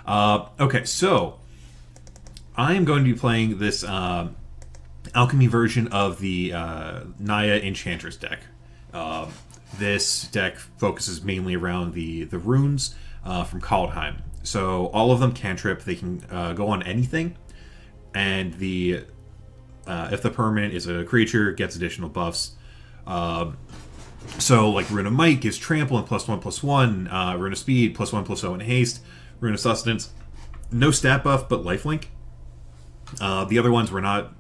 Okay, so I am going to be playing this alchemy version of the Naya Enchantress deck. Uh, this deck focuses mainly around the runes from Kaldheim. So all of them cantrip. They can go on anything, and the if the permanent is a creature, gets additional buffs. So like Rune of Might gives trample and +1/+1. Rune of Speed +1/+0 and haste. Rune of Sustenance, no stat buff but lifelink. The other ones we're not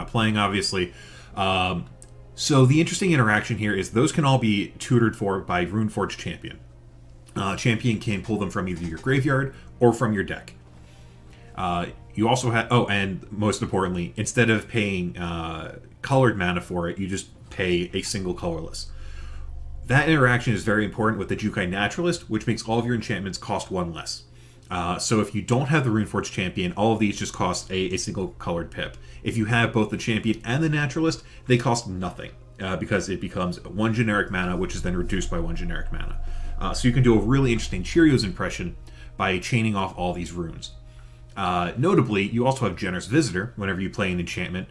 playing, obviously. So the interesting interaction here is those can all be tutored for by Runeforge Champion. Champion can pull them from either your graveyard or from your deck. You also have, and most importantly, instead of paying colored mana for it, you just pay a single colorless. That interaction is very important with the Jukai Naturalist, which makes all of your enchantments cost one less. So if you don't have the Runeforge Champion, all of these just cost a single colored pip. If you have both the Champion and the Naturalist, they cost nothing, because it becomes one generic mana, which is then reduced by one generic mana. So you can do a really interesting Cheerios impression by chaining off all these runes. Notably, you also have Generous Visitor. Whenever you play an enchantment,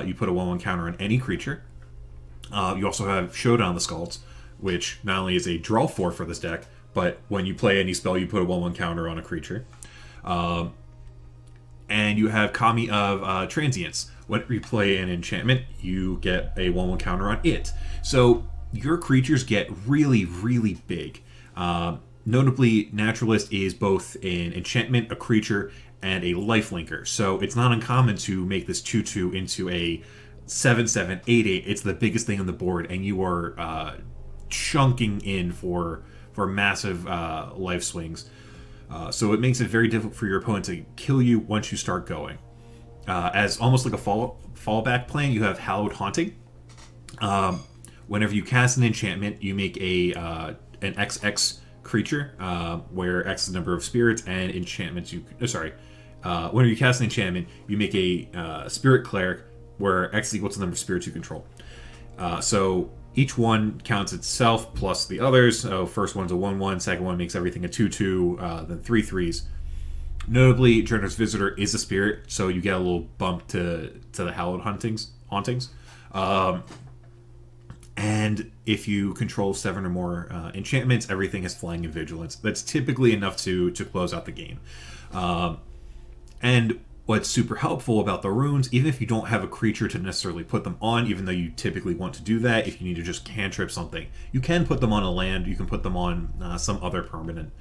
you put a 1/1 counter on any creature. You also have Showdown the Skulls, which not only is a draw 4 for this deck, but when you play any spell, you put a 1/1 counter on a creature. And you have Kami of Transience. When you play an enchantment, you get a 1/1 counter on it. So your creatures get really, really big. Notably, Naturalist is both an enchantment, a creature, and a lifelinker. So it's not uncommon to make this 2/2 into a 7/7, 8/8. It's the biggest thing on the board, and you are chunking in for massive life swings. So it makes it very difficult for your opponent to kill you once you start going. As almost like a fallback plan, you have Hallowed Haunting. Whenever you cast an enchantment, you make an XX creature, where X is the number of spirits and enchantments you... whenever you cast an enchantment, you make a spirit cleric, where X is equal to the number of spirits you control. So each one counts itself plus the others. So first one's a 1/1, second one makes everything a 2/2, then 3/3s. Notably, Generous Visitor is a spirit, so you get a little bump to the Hallowed Hauntings. And if you control 7 or more enchantments, everything has Flying and Vigilance. That's typically enough to close out the game. And what's super helpful about the runes, even if you don't have a creature to necessarily put them on, even though you typically want to do that, if you need to just cantrip something, you can put them on a land, you can put them on some other permanent.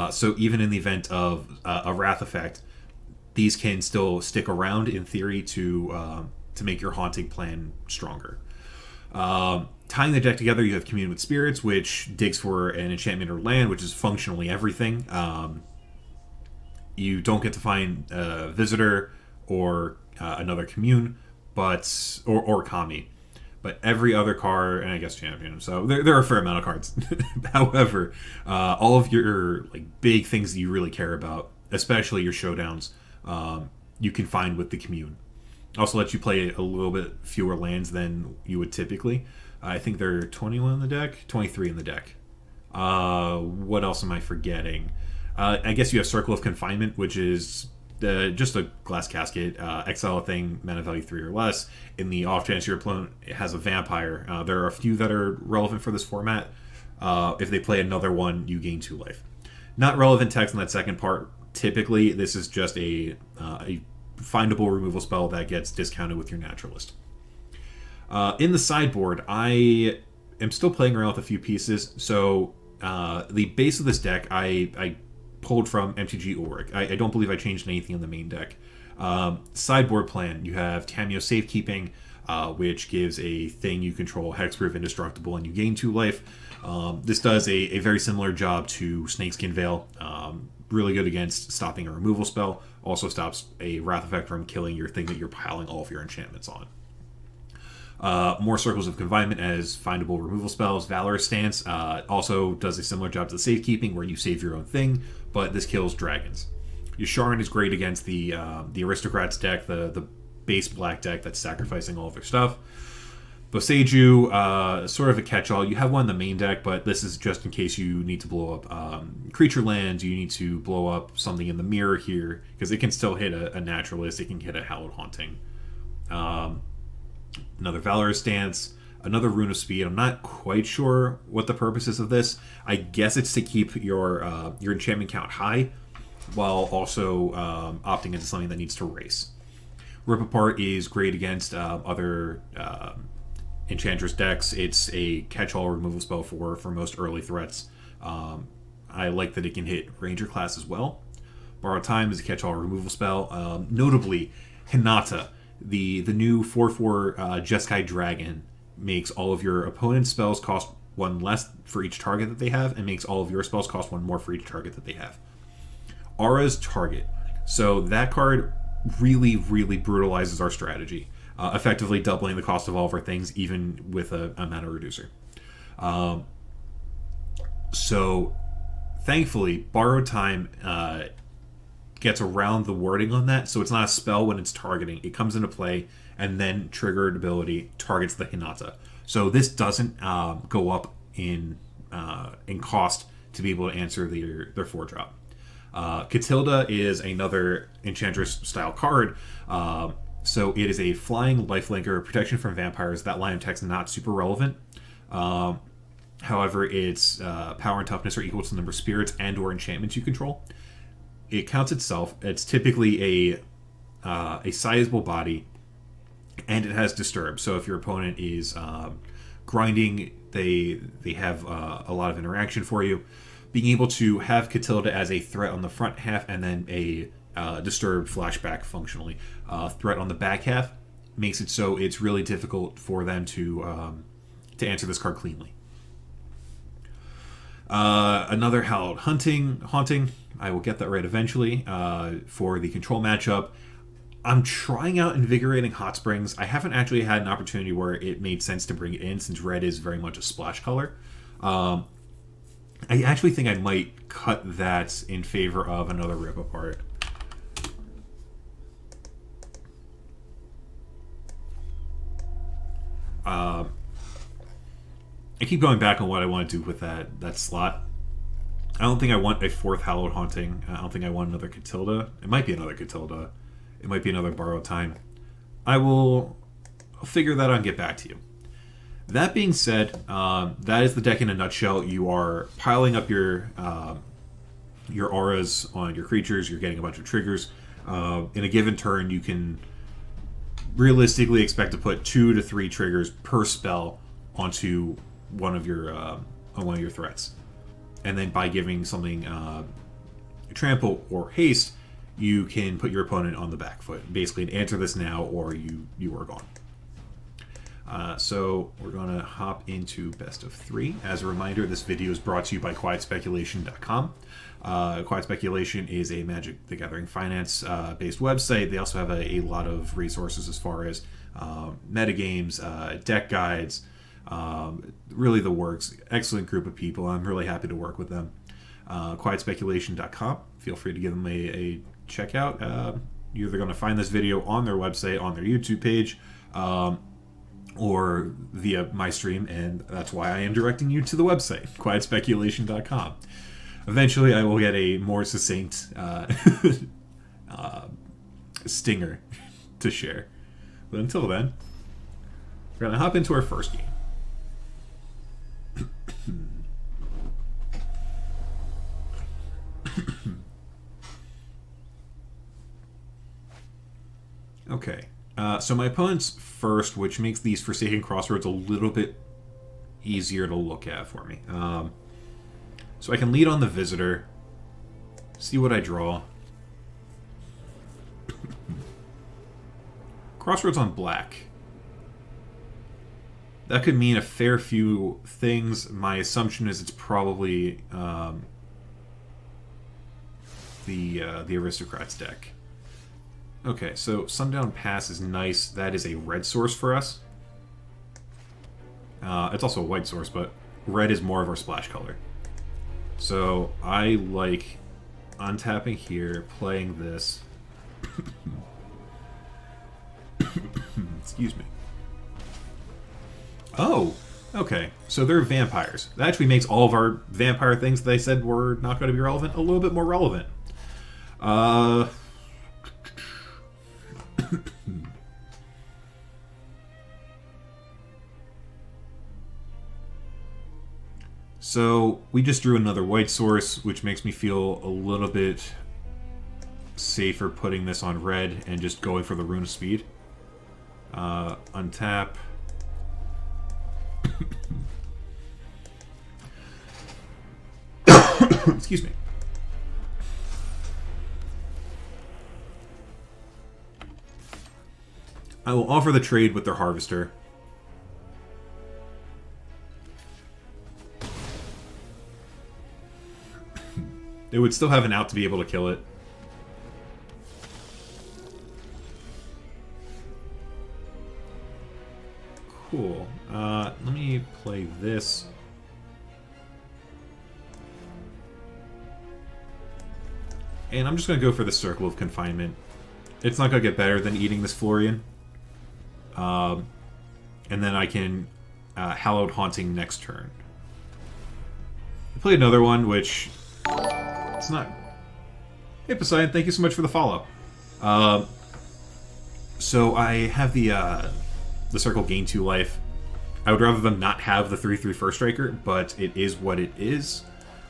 So even in the event of a Wrath effect, these can still stick around in theory to make your haunting plan stronger. Tying the deck together, you have Commune with Spirits, which digs for an enchantment or land, which is functionally everything. You don't get to find a Visitor or another Commune, or Kami. But every other card, and I guess Champion, so there are a fair amount of cards. However, all of your big things that you really care about, especially your showdowns, you can find with the Commune. Also lets you play a little bit fewer lands than you would typically. I think there are 21 in the deck, 23 in the deck. What else am I forgetting? I guess you have Circle of Confinement, which is just a glass casket. Exile a thing, mana value 3 or less. In the off chance your opponent has a vampire, there are a few that are relevant for this format. If they play another one, you gain 2 life. Not relevant text in that second part. Typically, this is just a findable removal spell that gets discounted with your Naturalist. In the sideboard, I am still playing around with a few pieces. So the base of this deck, I pulled from MTG Ulrich. I don't believe I changed anything in the main deck. Sideboard plan, you have Tameo Safekeeping, which gives a thing you control hexproof, indestructible, and you gain 2 life. This does a very similar job to Snakeskin Veil. Really good against stopping a removal spell. Also stops a Wrath effect from killing your thing that you're piling all of your enchantments on. More Circles of Confinement as findable removal spells. Valorous Stance also does a similar job to the Safekeeping, where you save your own thing, but this kills dragons. Yasharon is great against the Aristocrats deck, the base black deck that's sacrificing all of their stuff. Boseiju, sort of a catch-all. You have one in the main deck, but this is just in case you need to blow up creature lands. You need to blow up something in the mirror here, because it can still hit a naturalist. It can hit a Hallowed Haunting. Another Valorous Stance. Another Rune of Speed. I'm not quite sure what the purpose is of this. I guess it's to keep your enchantment count high, while also opting into something that needs to race. Rip Apart is great against other Enchantress decks. It's a catch-all removal spell for most early threats. I like that it can hit Ranger class as well. Borrowed Time is a catch-all removal spell. Notably, Hinata, the new 4/4 Jeskai Dragon, makes all of your opponent's spells cost one less for each target that they have, and makes all of your spells cost one more for each target that they have. Aura's Target. So that card really, really brutalizes our strategy, effectively doubling the cost of all of our things, even with a mana reducer. So, thankfully, Borrowed Time gets around the wording on that, so it's not a spell when it's targeting. It comes into play, and then triggered ability targets the Hinata. So this doesn't go up in cost to be able to answer their 4-drop. Catilda is another Enchantress-style card. So it is a flying lifelinker, protection from vampires. That line of text is not super relevant. However, its power and toughness are equal to the number of spirits and or enchantments you control. It counts itself. It's typically a sizable body, and it has Disturb. So if your opponent is grinding, they have a lot of interaction for you. Being able to have Catilda as a threat on the front half and then a Disturbed flashback functionally threat on the back half makes it so it's really difficult for them to answer this card cleanly. Another Hallowed Haunting. I will get that right eventually for the control matchup. I'm trying out Invigorating Hot Springs. I haven't actually had an opportunity where it made sense to bring it in, since red is very much a splash color. I actually think I might cut that in favor of another Rip Apart. I keep going back on what I want to do with that slot. I don't think I want a 4th Hallowed Haunting. I don't think I want another Catilda. It might be another Catilda. It might be another Borrowed Time. I'll figure that out and get back to you. That being said, that is the deck in a nutshell. You are piling up your auras on your creatures. You're getting a bunch of triggers. In a given turn, you can realistically expect to put 2 to 3 triggers per spell onto one of your threats. And then by giving something trample or haste, you can put your opponent on the back foot. Basically, answer this now, or you are gone. So we're going to hop into best of 3. As a reminder, this video is brought to you by QuietSpeculation.com. Quiet Speculation is a Magic the Gathering Finance based website. They also have a lot of resources as far as metagames, deck guides, really the works. Excellent group of people. I'm really happy to work with them. QuietSpeculation.com. Feel free to give them a check out. You're either going to find this video on their website, on their YouTube page, or via my stream, and that's why I am directing you to the website, QuietSpeculation.com. Eventually, I will get a more succinct stinger to share. But until then, we're going to hop into our first game. Okay, so my opponent's first, which makes these Forsaken Crossroads a little bit easier to look at for me. So I can lead on the Visitor, see what I draw. Crossroads on black. That could mean a fair few things. My assumption is it's probably the Aristocrats deck. Okay, so Sundown Pass is nice. That is a red source for us. It's also a white source, but red is more of our splash color. So I like untapping here, playing this. Excuse me. Oh, okay. So they're vampires. That actually makes all of our vampire things they said were not going to be relevant a little bit more relevant. Uh... So we just drew another white source, which makes me feel a little bit safer putting this on red and just going for the Rune of Speed. Untap. Excuse me. I will offer the trade with their Harvester. They would still have an out to be able to kill it. Cool. Let me play this. And I'm just going to go for the Circle of Confinement. It's not going to get better than eating this Florian. And then I can Hallowed Haunting next turn. I played another one, which... It's not... Hey, Poseidon, thank you so much for the follow. So I have the Circle gain 2 life. I would rather them not have the 3/3 First Striker, but it is what it is.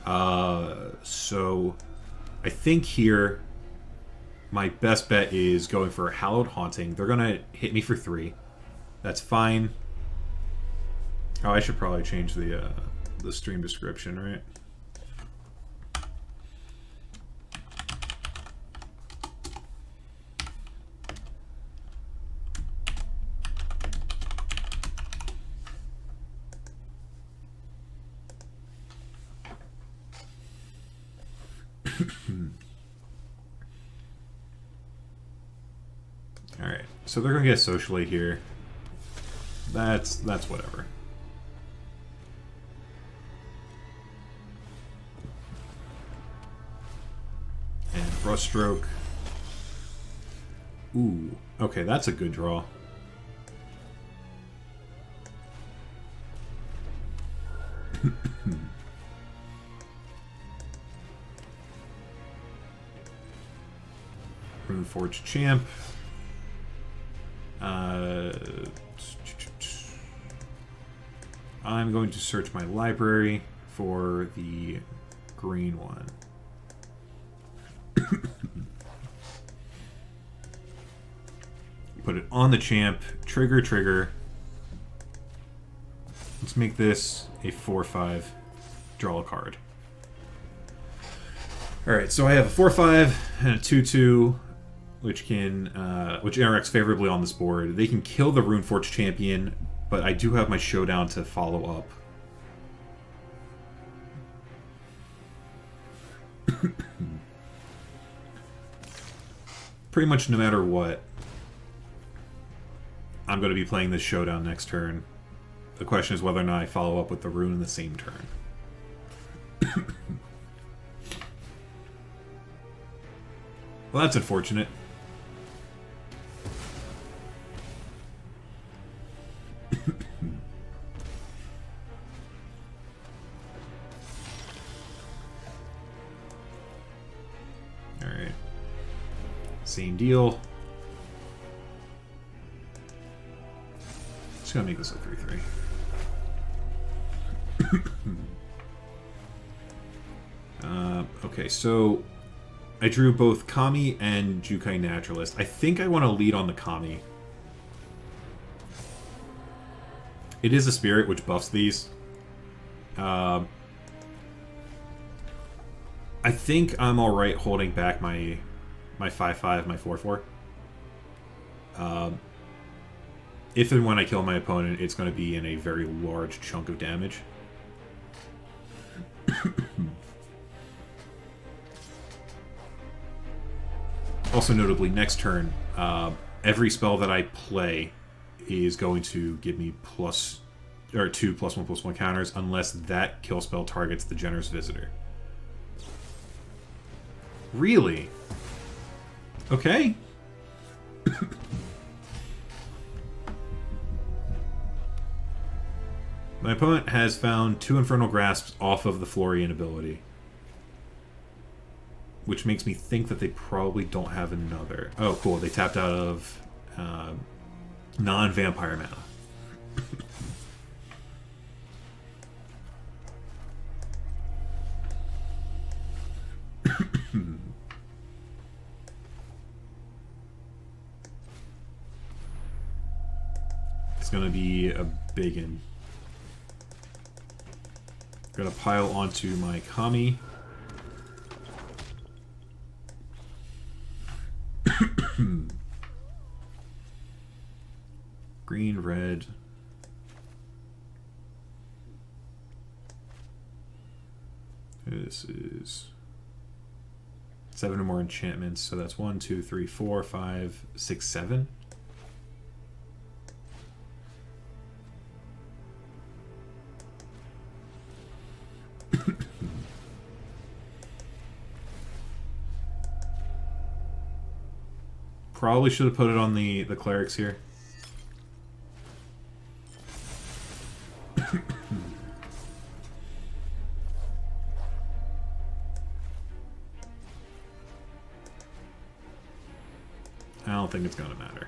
So I think here my best bet is going for a Hallowed Haunting. They're going to hit me for 3. That's fine. Oh, I should probably change the stream description, right? Alright, so they're gonna get socially here. That's whatever. And Brushstroke. Ooh, okay, that's a good draw. Runeforge Champ. I'm going to search my library for the green one. Put it on the champ. Trigger. Let's make this a 4/5. Draw a card. Alright, so I have a 4/5 and a 2/2, which interacts favorably on this board. They can kill the Runeforge champion, but I do have my Showdown to follow up. Pretty much no matter what, I'm going to be playing this Showdown next turn. The question is whether or not I follow up with the Rune in the same turn. Well, that's unfortunate. Alright. Same deal. Just gonna make this a 3/3. Okay, so I drew both Kami and Jukai Naturalist. I think I want to lead on the Kami. It is a spirit which buffs these. I think I'm alright holding back my 5/5, my 4/4. If and when I kill my opponent, it's going to be in a very large chunk of damage. Also notably, next turn, every spell that I play is going to give me +2 +1/+1 counters unless that kill spell targets the Generous Visitor. Really? Okay. My opponent has found 2 Infernal Grasps off of the Florian ability. Which makes me think that they probably don't have another. Oh, cool. They tapped out of non-vampire mana. It's going to be a biggin. Going to pile onto my Kami. Green, red. This is 7 or more enchantments, so that's 1, 2, 3, 4, 5, 6, 7. Probably should have put it on the clerics here. I don't think it's going to matter.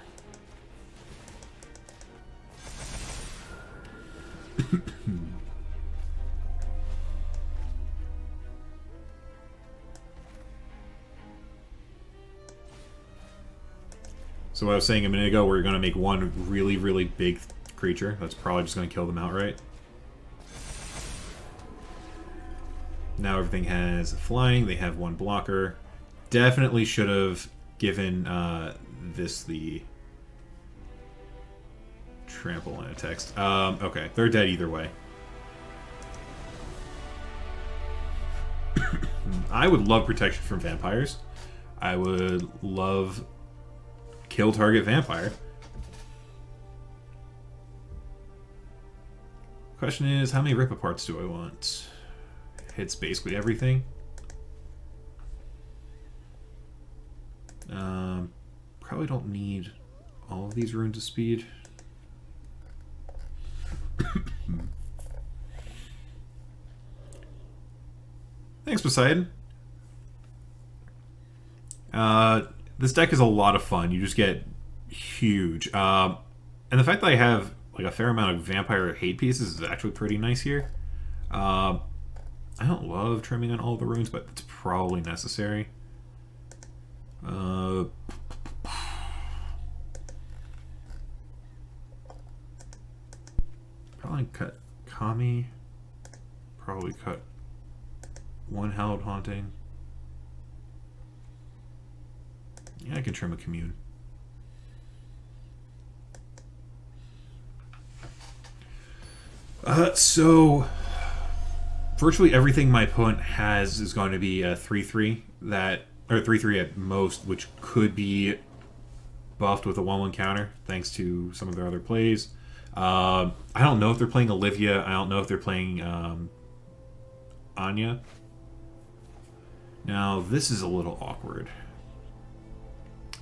So what I was saying a minute ago, we're going to make one really, really big creature. That's probably just going to kill them outright. Now everything has flying. They have 1 blocker. Definitely should have given this the trample in a text. Okay, they're dead either way. I would love protection from vampires. I would love kill target vampire. Question is, how many rip-aparts do I want? Hits basically everything. Probably don't need all of these runes of speed. Thanks, Poseidon. This deck is a lot of fun. You just get huge. And the fact that I have like a fair amount of vampire hate pieces is actually pretty nice here. I don't love trimming on all the runes, but it's probably necessary. Probably cut Kami. Probably cut 1 Hallowed Haunting. Yeah, I can trim a Commune. So virtually everything my opponent has is going to be a 3/3 that, or 3/3 at most, which could be buffed with a 1/1 counter thanks to some of their other plays. I don't know if they're playing Olivia. I don't know if they're playing Anya. Now this is a little awkward.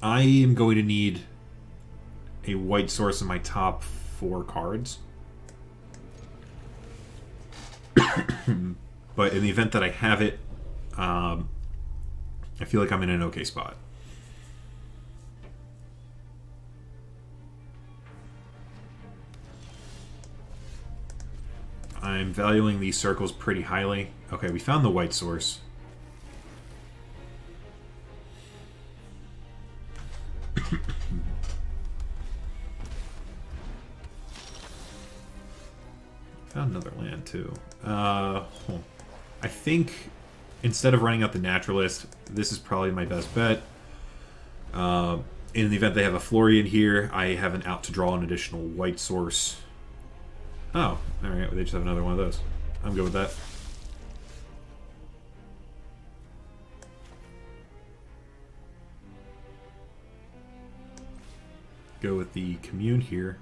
I am going to need a white source in my top 4 cards. But in the event that I have it, I feel like I'm in an okay spot. I'm valuing these circles pretty highly. Okay, we found the white source. Found another land too. I think instead of running out the naturalist, this is probably my best bet. In the event they have a Florian here, I have an out to draw an additional white source. Oh, alright, they just have another one of those. I'm good with that. Go with the Commune here.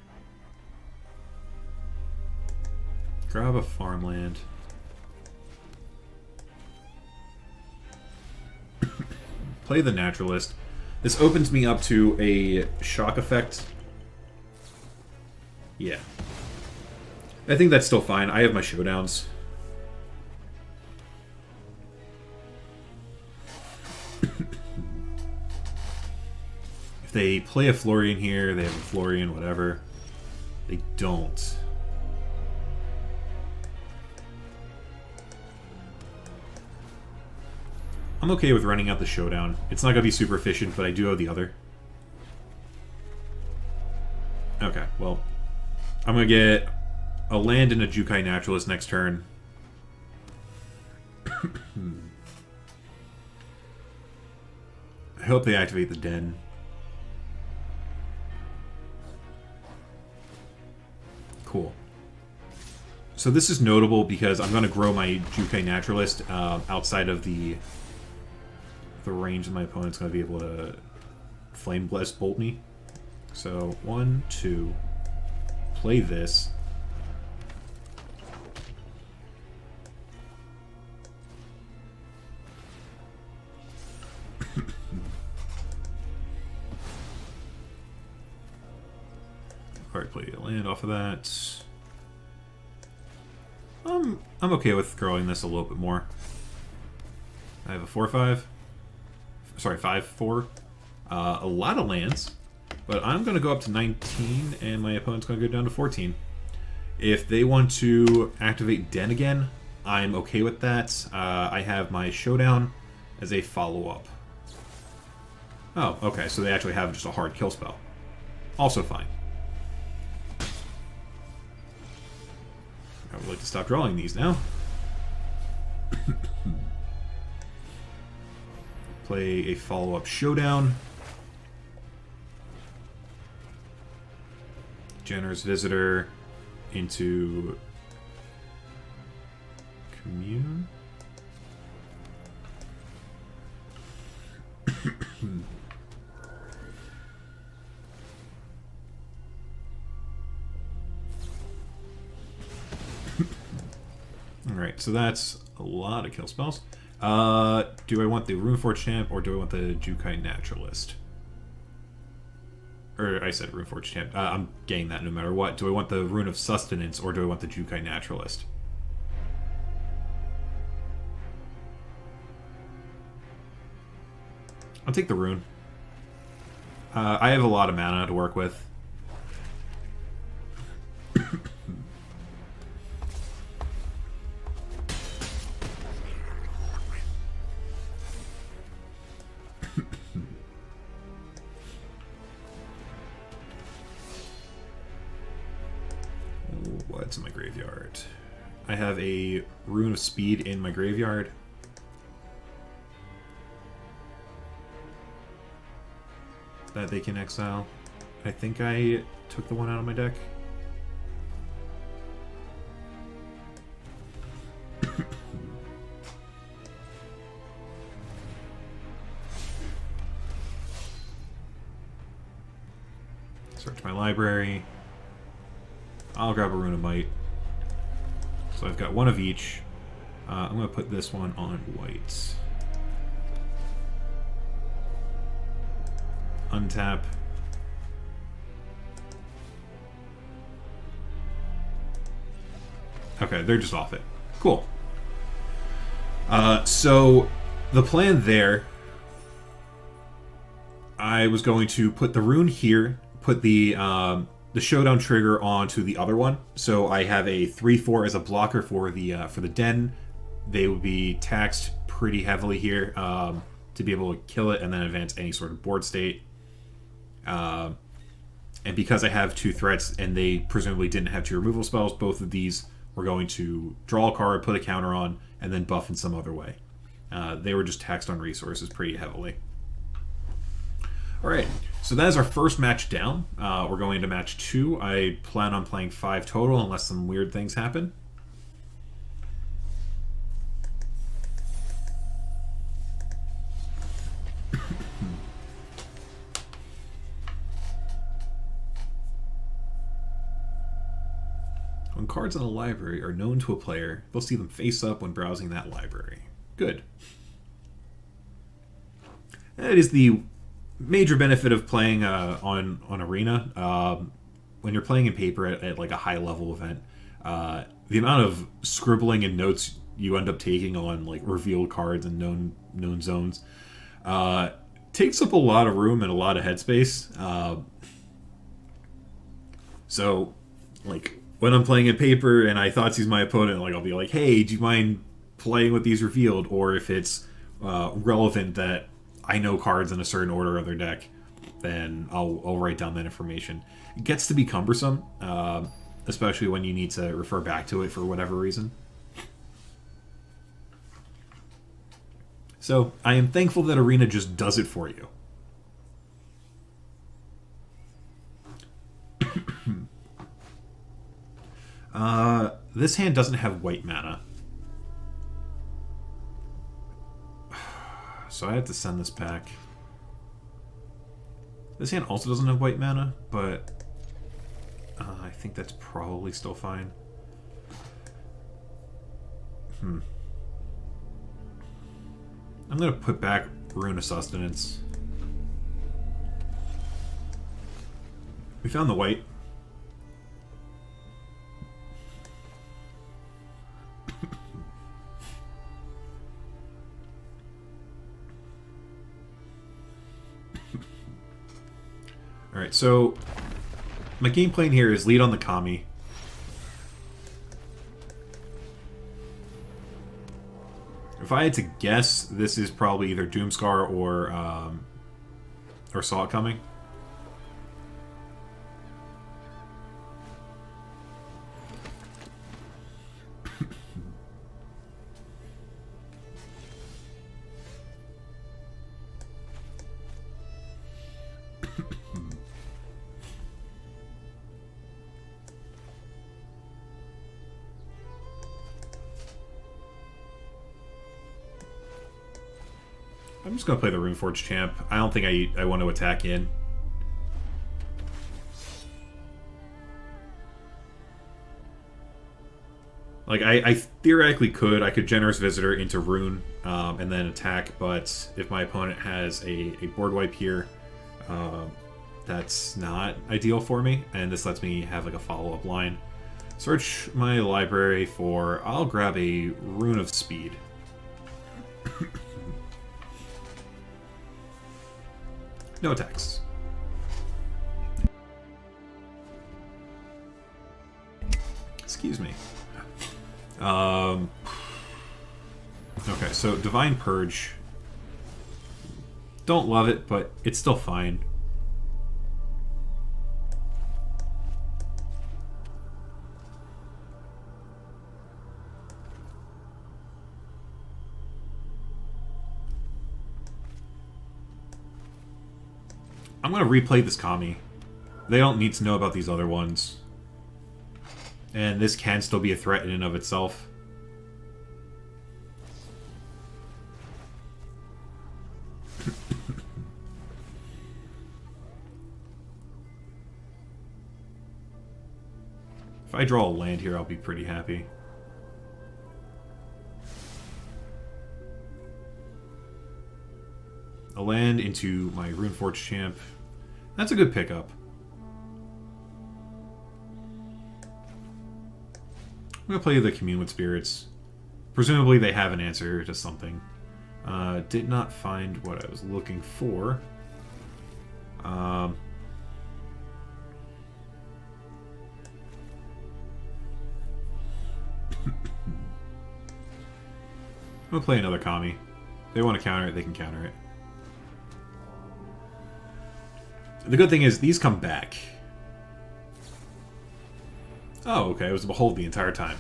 Grab a farmland. Play the naturalist. This opens me up to a shock effect. Yeah. I think that's still fine. I have my showdowns. If they play a Florian here, they have a Florian, whatever. They don't. I'm okay with running out the showdown. It's not going to be super efficient, but I do have the other. Okay, well, I'm going to get a land and a Jukai Naturalist next turn. I hope they activate the Den. Cool. So this is notable because I'm going to grow my Jukai Naturalist outside of the range that my opponent's going to be able to Flame Blast Bolt me. So 1, 2, play this. Alright, play a land off of that. I'm okay with growing this a little bit more. I have a 4/5. Sorry, 5/4. A lot of lands, but I'm going to go up to 19, and my opponent's going to go down to 14. If they want to activate Den again, I'm okay with that. I have my Showdown as a follow-up. Oh, okay, so they actually have just a hard kill spell. Also fine. I would like to stop drawing these now. Play a follow-up Showdown. Generous Visitor into Commune. Alright, so that's a lot of kill spells. Do I want the Runeforge Champ or do I want the Jukai Naturalist? Or I said Runeforge Champ. I'm getting that no matter what. Do I want the Rune of Sustenance or do I want the Jukai Naturalist? I'll take the Rune. I have a lot of mana to work with. What's in my graveyard? I have a Rune of Speed in my graveyard. That they can exile. I think I took the one out of my deck. Search my library. I'll grab a Rune of Might. So I've got one of each. I'm going to put this one on white. Untap. Okay, they're just off it. Cool. So the plan there, I was going to put the Rune here, put the Showdown trigger onto the other one. So I have a 3/4 as a blocker for the Den. They would be taxed pretty heavily here to be able to kill it and then advance any sort of board state. And because I have 2 threats and they presumably didn't have 2 removal spells, both of these were going to draw a card, put a counter on, and then buff in some other way. They were just taxed on resources pretty heavily. Alright, so that is our first match down. We're going into match 2. I plan on playing 5 total unless some weird things happen. When cards in a library are known to a player, they'll see them face up when browsing that library. Good. That is the major benefit of playing on Arena. When you're playing in paper at like a high level event, The amount of scribbling and notes you end up taking on like revealed cards and known zones takes up a lot of room and a lot of headspace. So, like when I'm playing in paper and I thought he's my opponent, like I'll be like, "Hey, do you mind playing with these revealed?" Or if it's relevant that I know cards in a certain order of their deck, then I'll write down that information. It gets to be cumbersome, especially when you need to refer back to it for whatever reason. So I am thankful that Arena just does it for you. This hand doesn't have white mana. So I have to send this back. This hand also doesn't have white mana, but I think that's probably still fine. I'm going to put back Rune of Sustenance. We found the white. Alright, so my game plan here is lead on the Kami. If I had to guess, this is probably either Doomscar or Saw It Coming. I'm just going to play the Runeforge Champ. I don't think I want to attack in. Like, I theoretically could. I could Generous Visitor into Rune and then attack, but if my opponent has a board wipe here, that's not ideal for me, and this lets me have like a follow-up line. Search my library for... I'll grab a Rune of Speed. No attacks. Excuse me. Okay, so Divine Purge. Don't love it, but it's still fine. I'm going to replay this Kami. They don't need to know about these other ones. And this can still be a threat in and of itself. If I draw a land here, I'll be pretty happy. A land into my Runeforge Champ. That's a good pickup. I'm going to play the Commune with Spirits. Presumably they have an answer to something. Did not find what I was looking for. I'm going to play another Kami. If they want to counter it, they can counter it. The good thing is, these come back. Oh, okay, it was a Behold the entire time.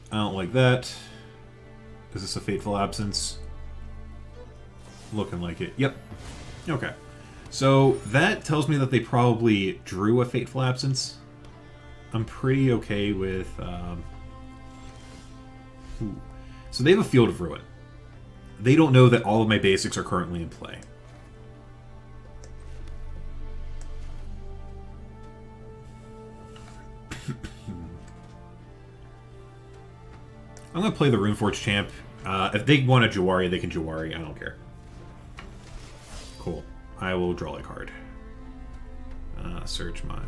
I don't like that. Is this a Fateful Absence? Looking like it. Yep. Okay. So, that tells me that they probably drew a Fateful Absence. I'm pretty okay with... So they have a Field of Ruin. They don't know that all of my basics are currently in play. I'm going to play the Runeforge Champ. If they want a Jawari, they can Jawari. I don't care. Cool. I will draw a card. Search my...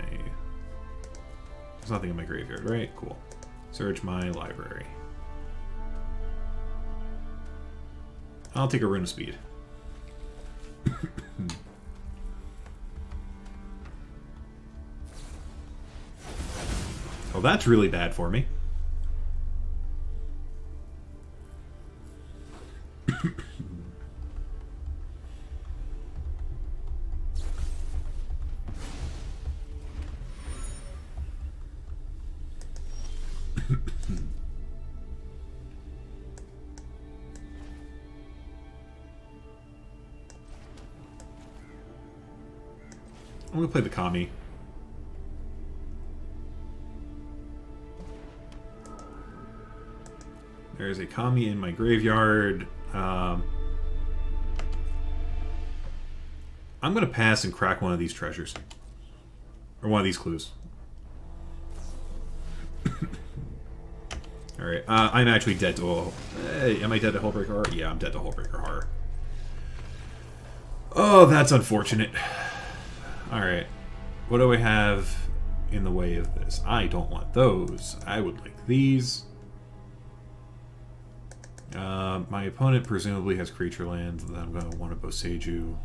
There's nothing in my graveyard, right? Cool. Search my library. I'll take a Rune of Speed. Oh, that's really bad for me. I'm gonna play the Kami. There's a Kami in my graveyard. I'm gonna pass and crack one of these treasures. Or one of these clues. Alright, I'm actually dead to... Hey, am I dead to Hullbreaker Horror? Yeah, I'm dead to Hullbreaker Horror. Oh, that's unfortunate. Alright. What do I have in the way of this? I don't want those. I would like these. My opponent presumably has creature lands that I'm going to want to Boseiju.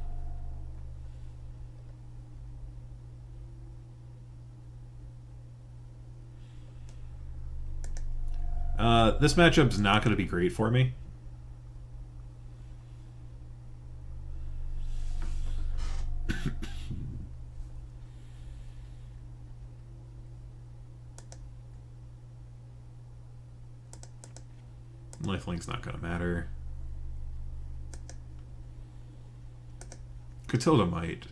This matchup's not going to be great for me. Lifelink's not going to matter. Catilda might.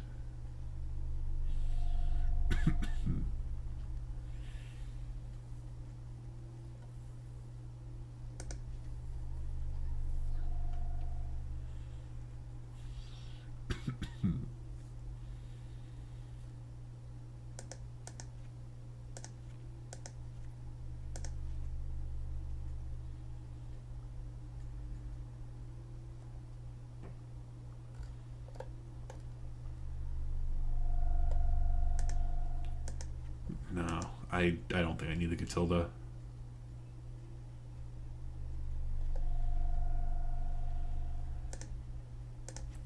No, I don't think I need the Catilda.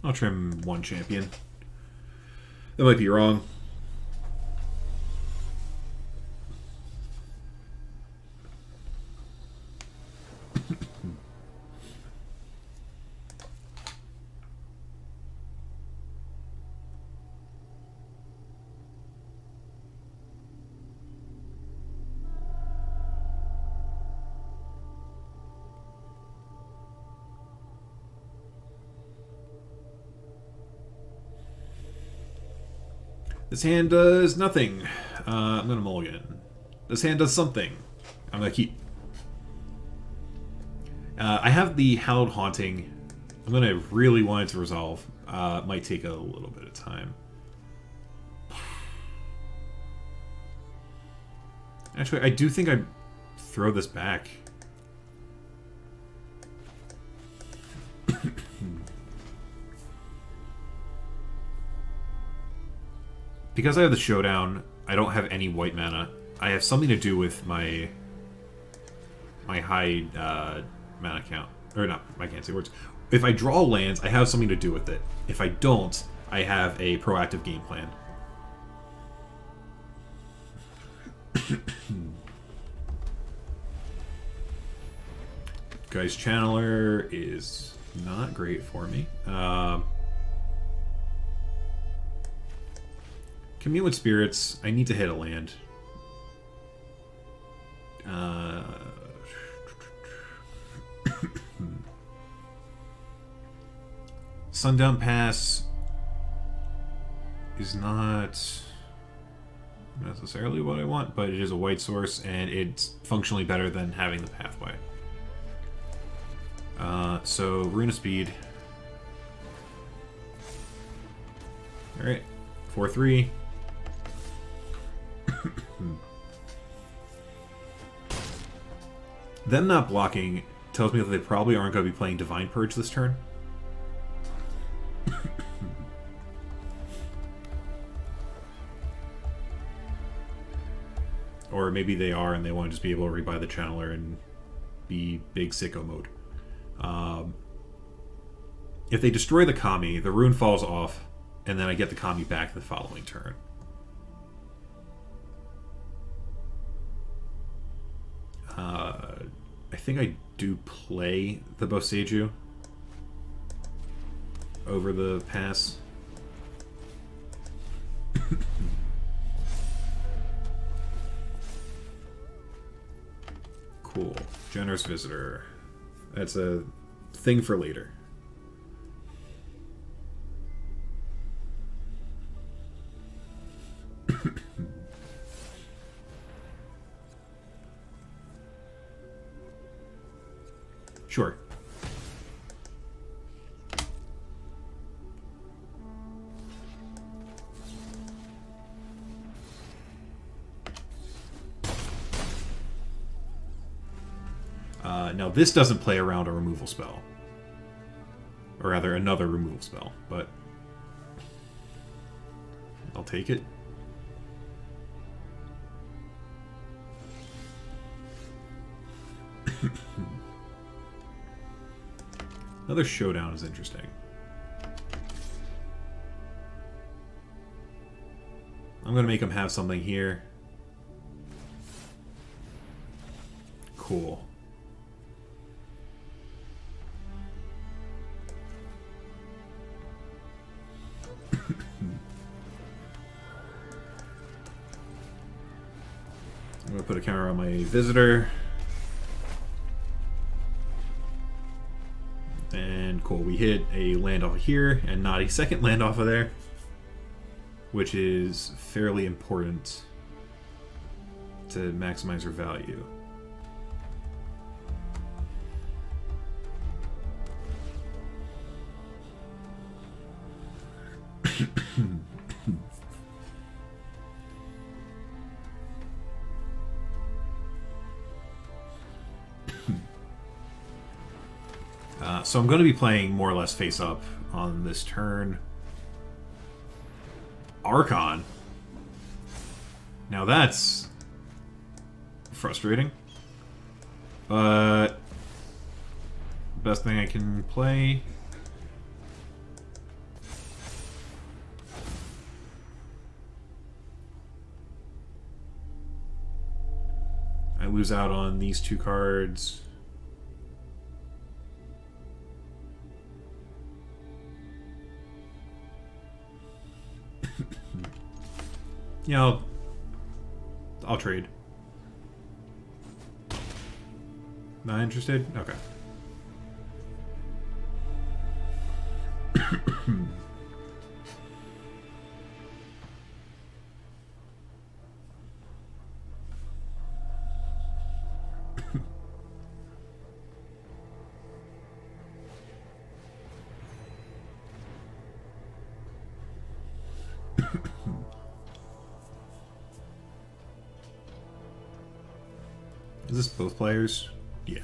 I'll trim one champion. That might be wrong. This hand does nothing. I'm gonna mulligan. This hand does something. I'm gonna keep. I have the Hallowed Haunting. I'm gonna really want it to resolve. Might take a little bit of time. Actually, I do think I throw this back. Because I have the Showdown, I don't have any white mana. I have something to do with my high mana count. Or not, I can't say words. If I draw lands, I have something to do with it. If I don't, I have a proactive game plan. Guys, Channeler is not great for me. Commune with Spirits. I need to hit a land. Sundown Pass is not necessarily what I want, but it is a white source, and it's functionally better than having the pathway. So, Rune of Speed. Alright. 4-3. Them not blocking tells me that they probably aren't going to be playing Divine Purge this turn. maybe they are and they want to just be able to rebuy the channeler and be big sicko mode. If they destroy the Kami, the rune falls off, and then I get the Kami back the following turn. I think I do play the Boseiju over the pass. Cool. Generous Visitor. That's a thing for later. Sure. Now this doesn't play around a removal spell. Or rather, another removal spell, but I'll take it. Another showdown is interesting. I'm going to make him have something here. Cool. I'm going to put a counter on my visitor. And cool, we hit a land off of here and not a second land off of there, which is fairly important to maximize her value. So I'm going to be playing more or less face up on this turn. Archon. Now that's frustrating. But best thing I can play. I lose out on these two cards. Yeah, I'll trade. Not interested? Okay. Is this both players? Yeah.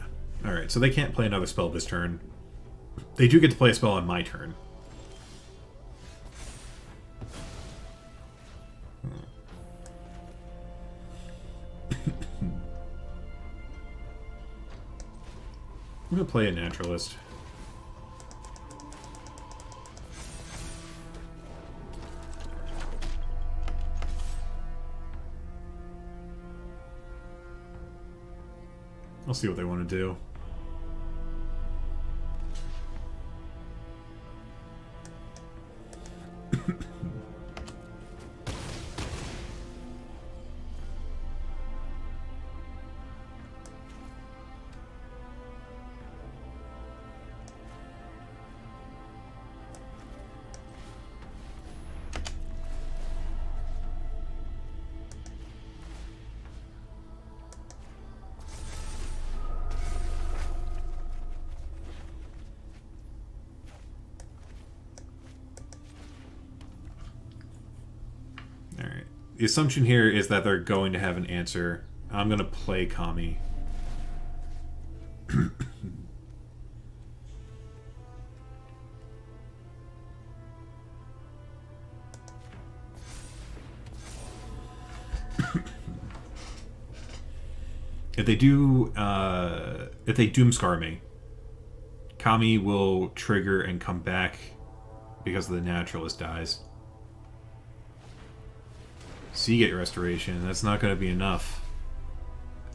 Alright, so they can't play another spell this turn. They do get to play a spell on my turn. I'm going to play a Naturalist. I'll see what they want to do. The assumption here is that they're going to have an answer. I'm going to play Kami. If they do, if they Doomscar me, Kami will trigger and come back because the Naturalist dies. Seagate Restoration, that's not going to be enough.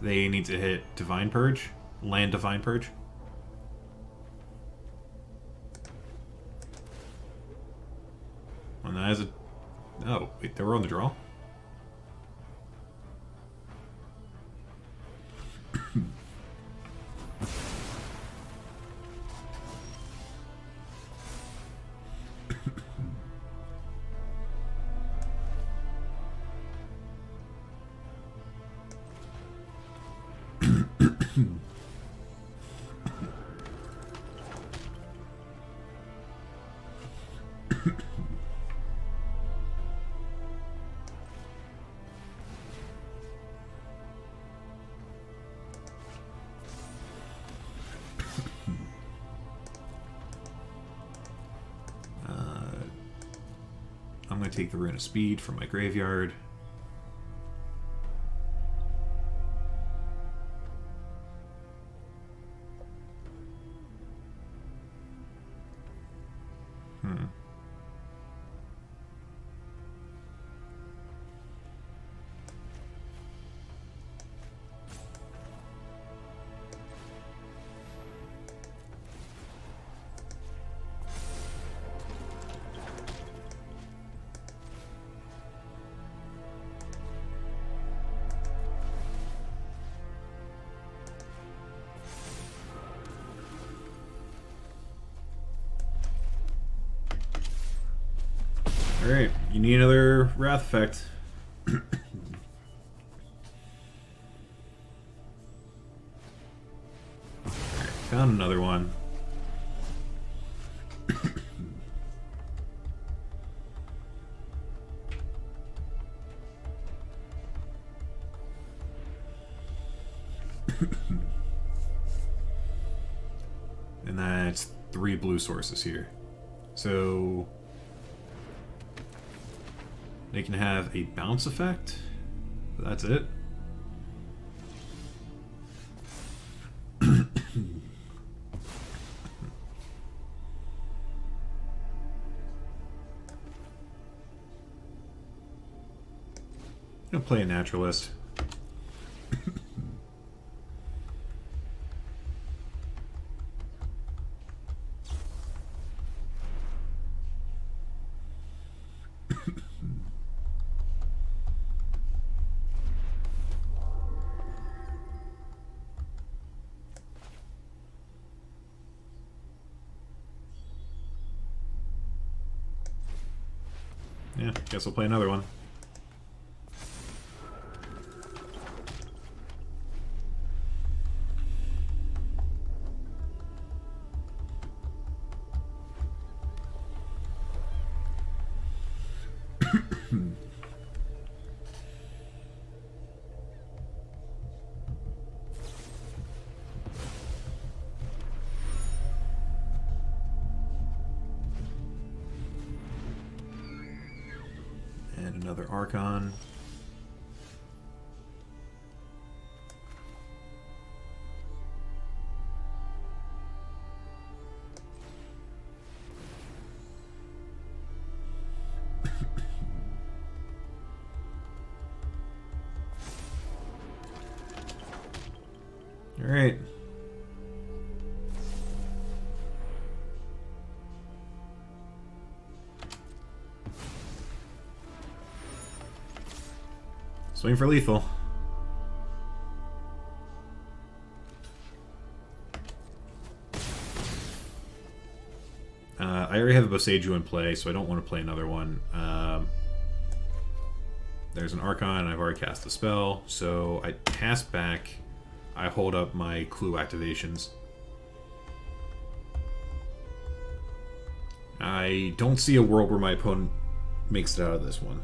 They need to hit Divine Purge, land Divine Purge. And that is a... Oh, wait, they were on the draw? I'm going to take the Rune of Speed from my graveyard. Alright, you need another Wrath effect. Alright, found another one. And that's 3 blue sources here. So... they can have a bounce effect. That's it. I'll play a Naturalist. Yeah, guess I'll play another one. And another Archon. All right. Swing for lethal. I already have a Boseiju in play, so I don't want to play another one. There's an Archon, I've already cast a spell, so I pass back. I hold up my clue activations. I don't see a world where my opponent makes it out of this one.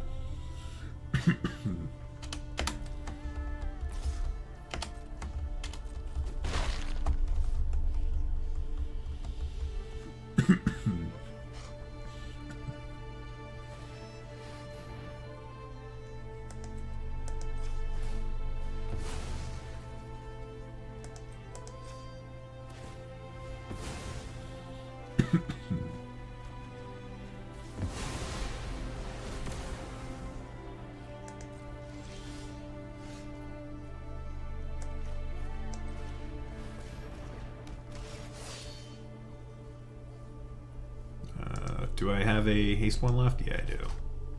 Do I have a haste 1 left? Yeah, I do.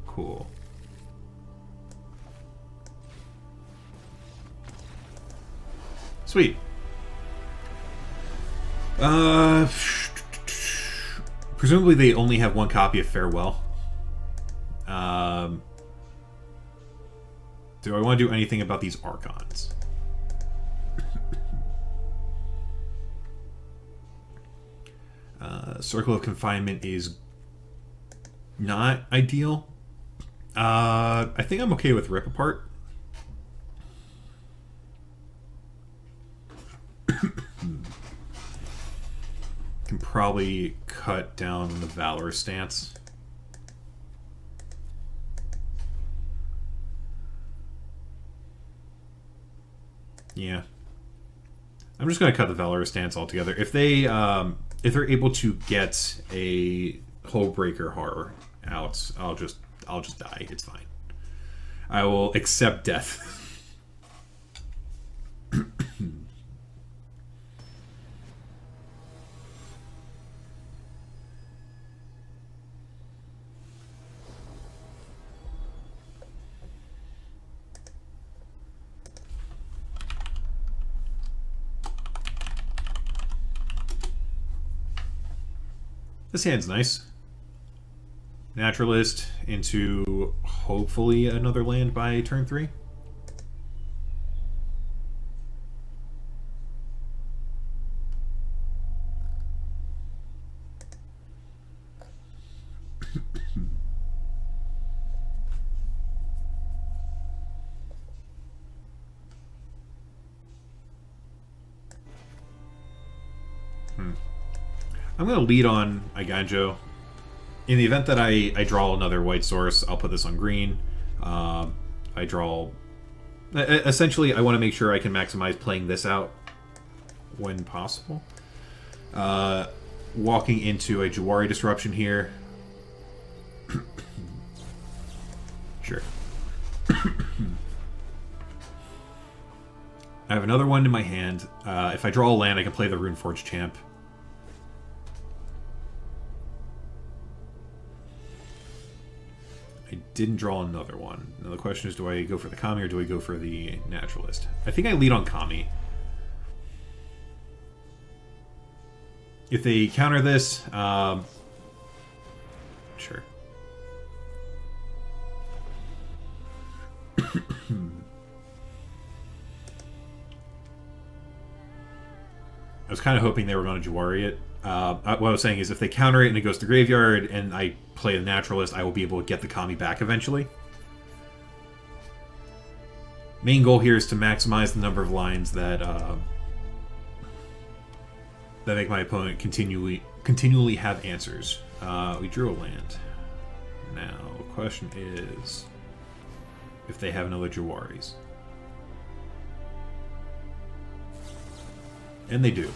Cool. Sweet. Presumably they only have 1 copy of Farewell. Do I want to do anything about these Archons? Circle of Confinement is not ideal. I think I'm okay with Rip Apart. Can probably cut down the Valor stance. Yeah. I'm just gonna cut the Valor stance altogether. If they're able to get a Hullbreaker Horror out, I'll just die. It's fine. I will accept death. This hand's nice. Naturalist into hopefully another land by turn 3. I'm going to lead on Eiganjo. In the event that I draw another white source, I'll put this on green. I draw... Essentially, I want to make sure I can maximize playing this out when possible. Walking into a Jawari Disruption here. Sure. I have another one in my hand. If I draw a land, I can play the Runeforge Champ. I didn't draw another one. Now the question is, do I go for the Kami or do I go for the Naturalist? I think I lead on Kami. If they counter this, sure. I was kind of hoping they were going to Jawari it. What I was saying is if they counter it and it goes to graveyard and I play the Naturalist, I will be able to get the Kami back eventually. Main goal here is to maximize the number of lines that that make my opponent continually have answers. We drew a land. Now, the question is if they have another Jawaris. And they do.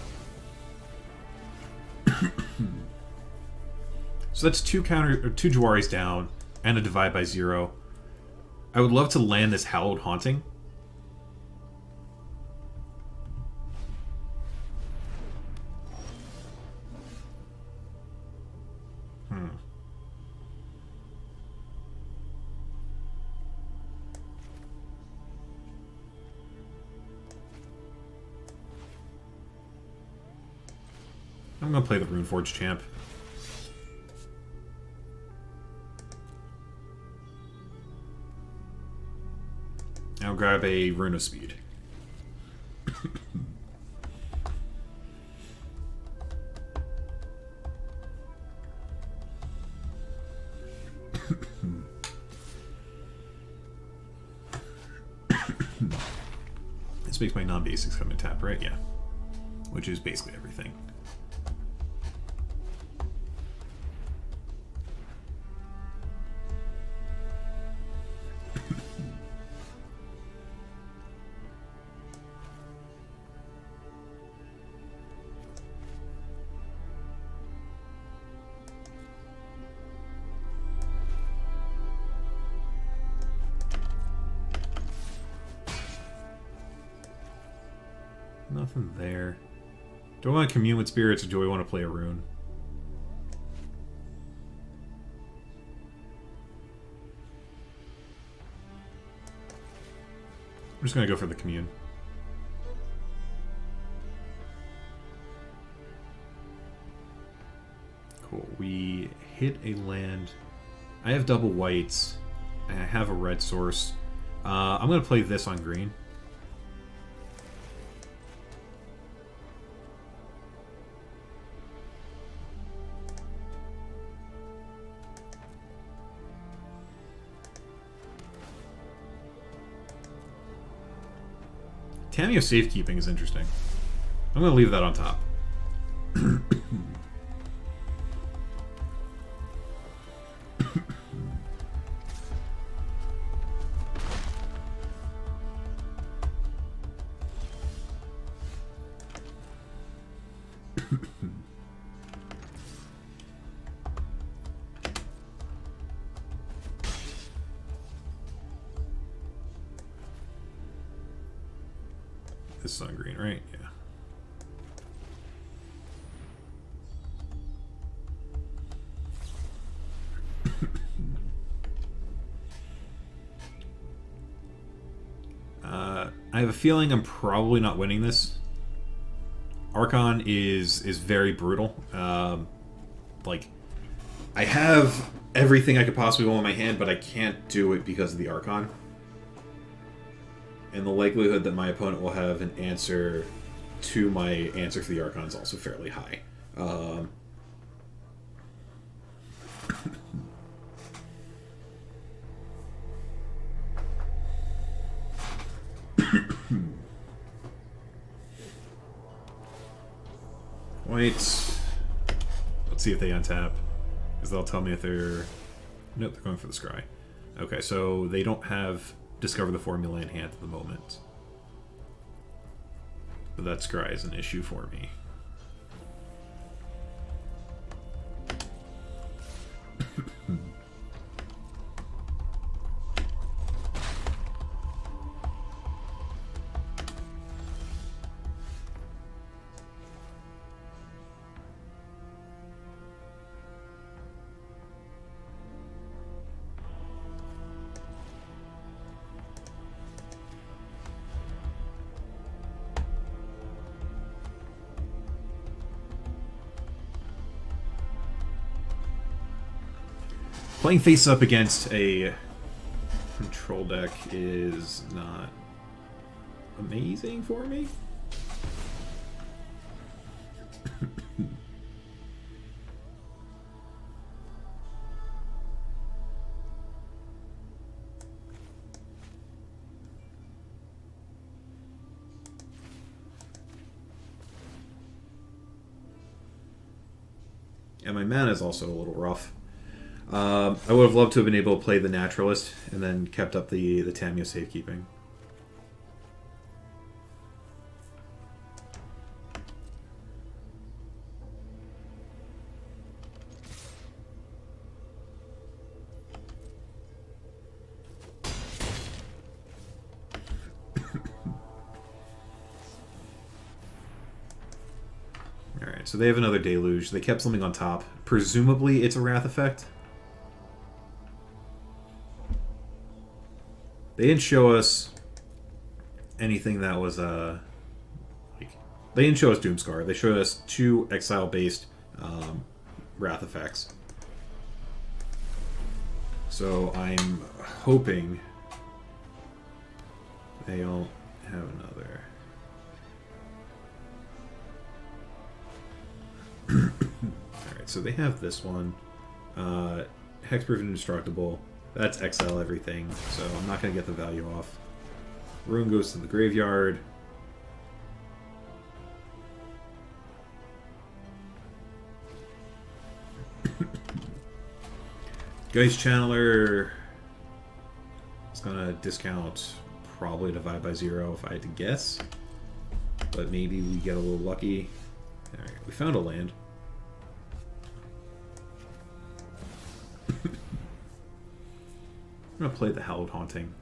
So that's two Jawaris down and a divide by 0. I would love to land this Hallowed Haunting. I'm going to play the Runeforge Champ. I'll grab a Rune of Speed. This makes my non-basics come in tap, right? Yeah. Which is basically everything. Nothing there. Do I want to commune with spirits or do I want to play a rune? just gonna go for the commune. Cool. We hit a land. I have double whites. And I have a red source. I'm gonna play this on green. Tamio safekeeping is interesting. I'm going to leave that on top. This is on green, right? Yeah. I have a feeling I'm probably not winning this. Archon is very brutal. Like, I have everything I could possibly want in my hand, but I can't do it because of the Archon. And the likelihood that my opponent will have an answer to my answer for the Archon is also fairly high. Wait. Let's see if they untap. Because they'll tell me if they're... Nope, they're going for the scry. Okay, so they don't have Discover the Formula in hand at the moment. But that scry is an issue for me. Playing face up against a control deck is not amazing for me. And my mana is also a little rough. I would have loved to have been able to play the Naturalist and then kept up the Tamio safekeeping. Alright, so they have another Deluge. They kept something on top. Presumably it's a Wrath effect. They didn't show us anything that was like, they didn't show us Doomscar. They showed us 2 exile-based Wrath effects. So I'm hoping they don't have another. Alright, so they have this one. Hexproof and Indestructible. That's exile everything, so I'm not going to get the value off. Rune goes to the graveyard. Geist Channeler is going to discount probably Divide by 0 if I had to guess. But maybe we get a little lucky. Alright, we found a land. I'm going to play the Hallowed Haunting.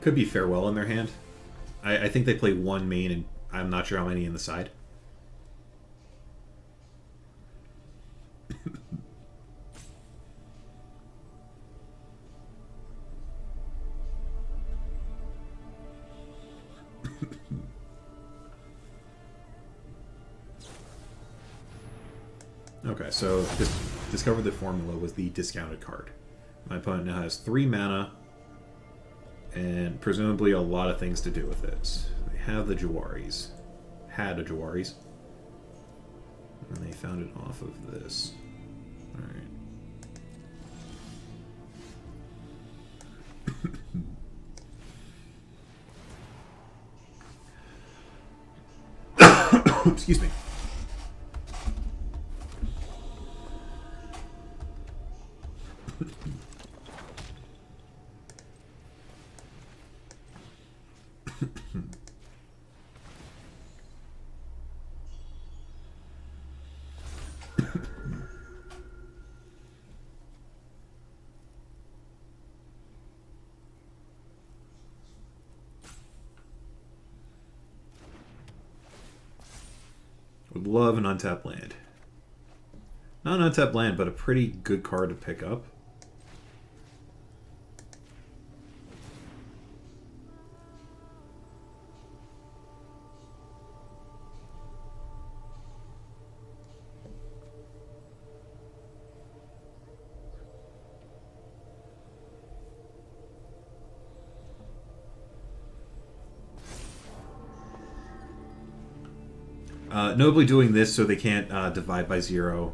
Could be Farewell in their hand. I think they play one main, and I'm not sure how many in the side. Okay, so Discover the Formula was the discounted card. My opponent now has 3 mana, and presumably a lot of things to do with it. They have the Jawaris. Had a Jawaris. And they found it off of this. Alright. Excuse me. Would love an untapped land. Not an untapped land, but a pretty good card to pick up. Notably doing this so they can't divide by 0,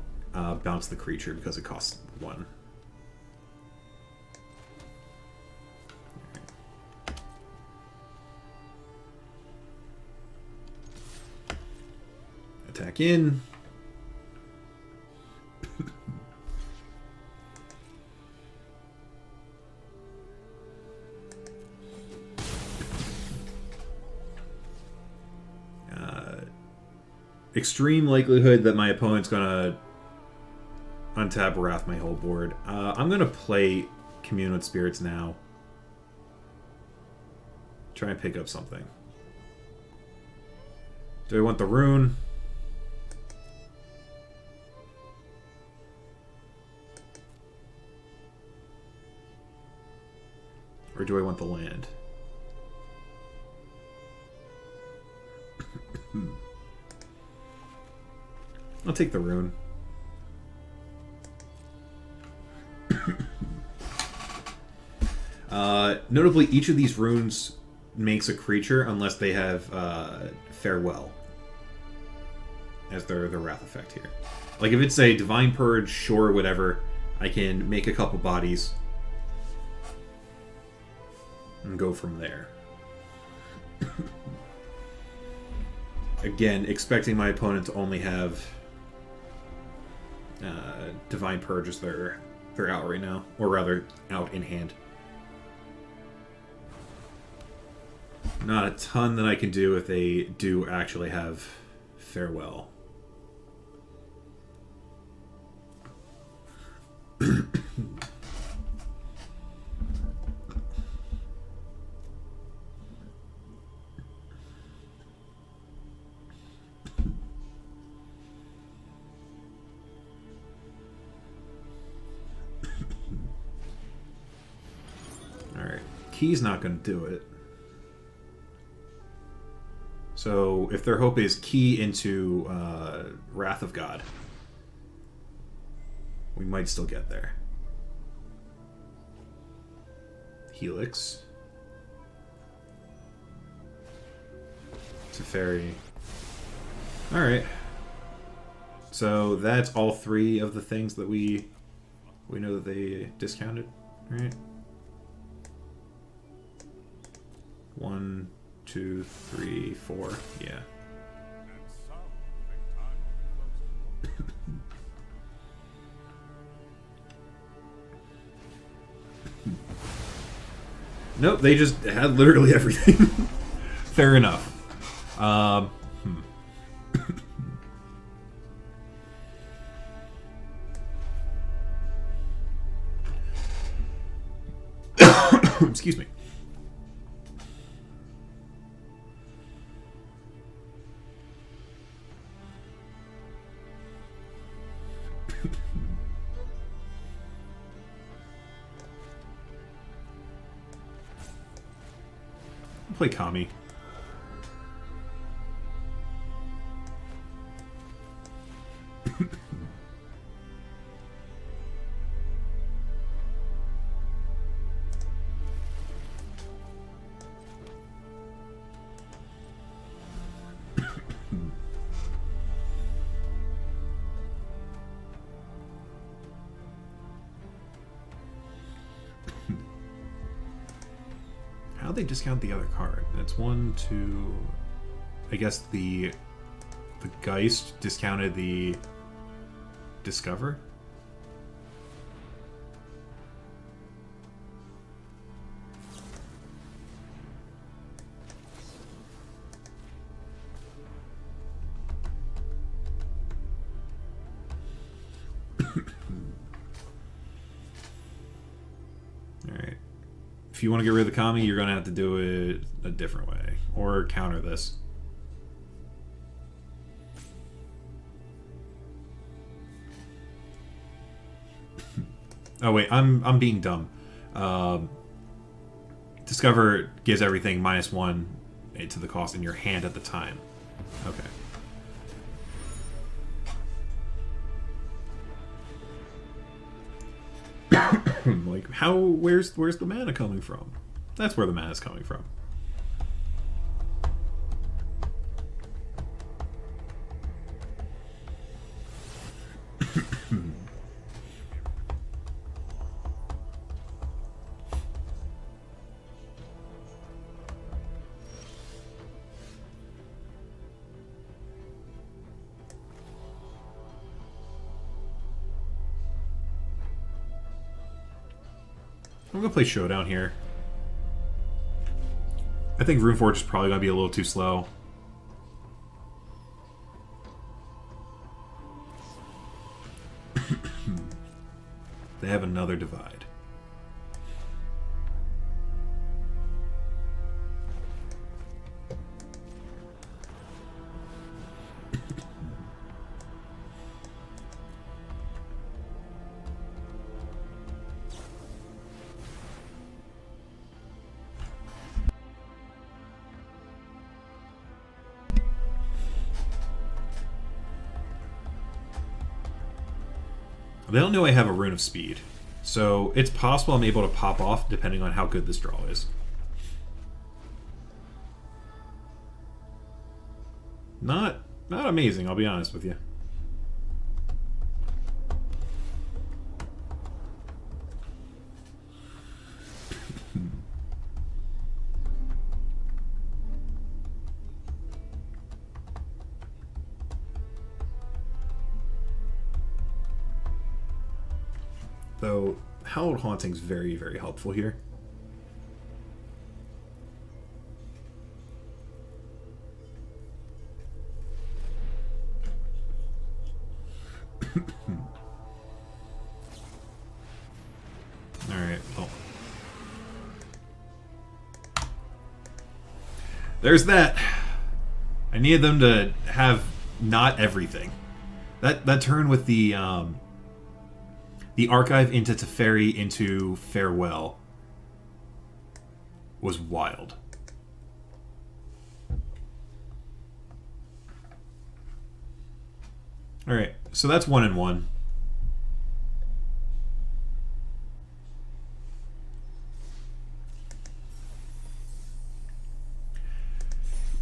bounce the creature because it costs 1. Attack in. Extreme likelihood that my opponent's gonna untap Wrath my whole board. I'm gonna play Commune with Spirits now. Try and pick up something. Do I want the Rune? Or do I want the land? I'll take the Rune. Notably, each of these runes makes a creature unless they have Farewell as their Wrath effect here. Like if it's a Divine Purge, sure, whatever, I can make a couple bodies and go from there. Again, expecting my opponent to only have Divine Purge as they're out right now, or rather, out in hand. Not a ton that I can do if they do actually have Farewell. Alright, Key's not going to do it. So, if their hope is Key into Wrath of God, we might still get there. Helix. Teferi. Alright. So, that's all 3 of the things that we know that they discounted, right? 1, 2, 3, 4. Yeah. Nope, they just had literally everything. Fair enough. Excuse me. Play Kami. How'd they discount the other card? That's 1, 2... I guess the Geist discounted the Discover? Alright. If you want to get rid of the Kami, you're going to have to do it a different way. Or counter this. Oh wait, I'm being dumb. Discover gives everything -1 to the cost in your hand at the time. Okay. Like, how? Where's the mana coming from? That's where the mana's coming from. I'm gonna play Showdown here. I think Runeforge is probably gonna be a little too slow. They have another divide. They don't know I have a Rune of Speed, so it's possible I'm able to pop off depending on how good this draw is. Not amazing, I'll be honest with you. Though, Hallowed Haunting's very, very helpful here. Alright, well. There's that. I needed them to have not everything. That turn with the Archive into Teferi into Farewell was wild. Alright, so that's 1 and 1.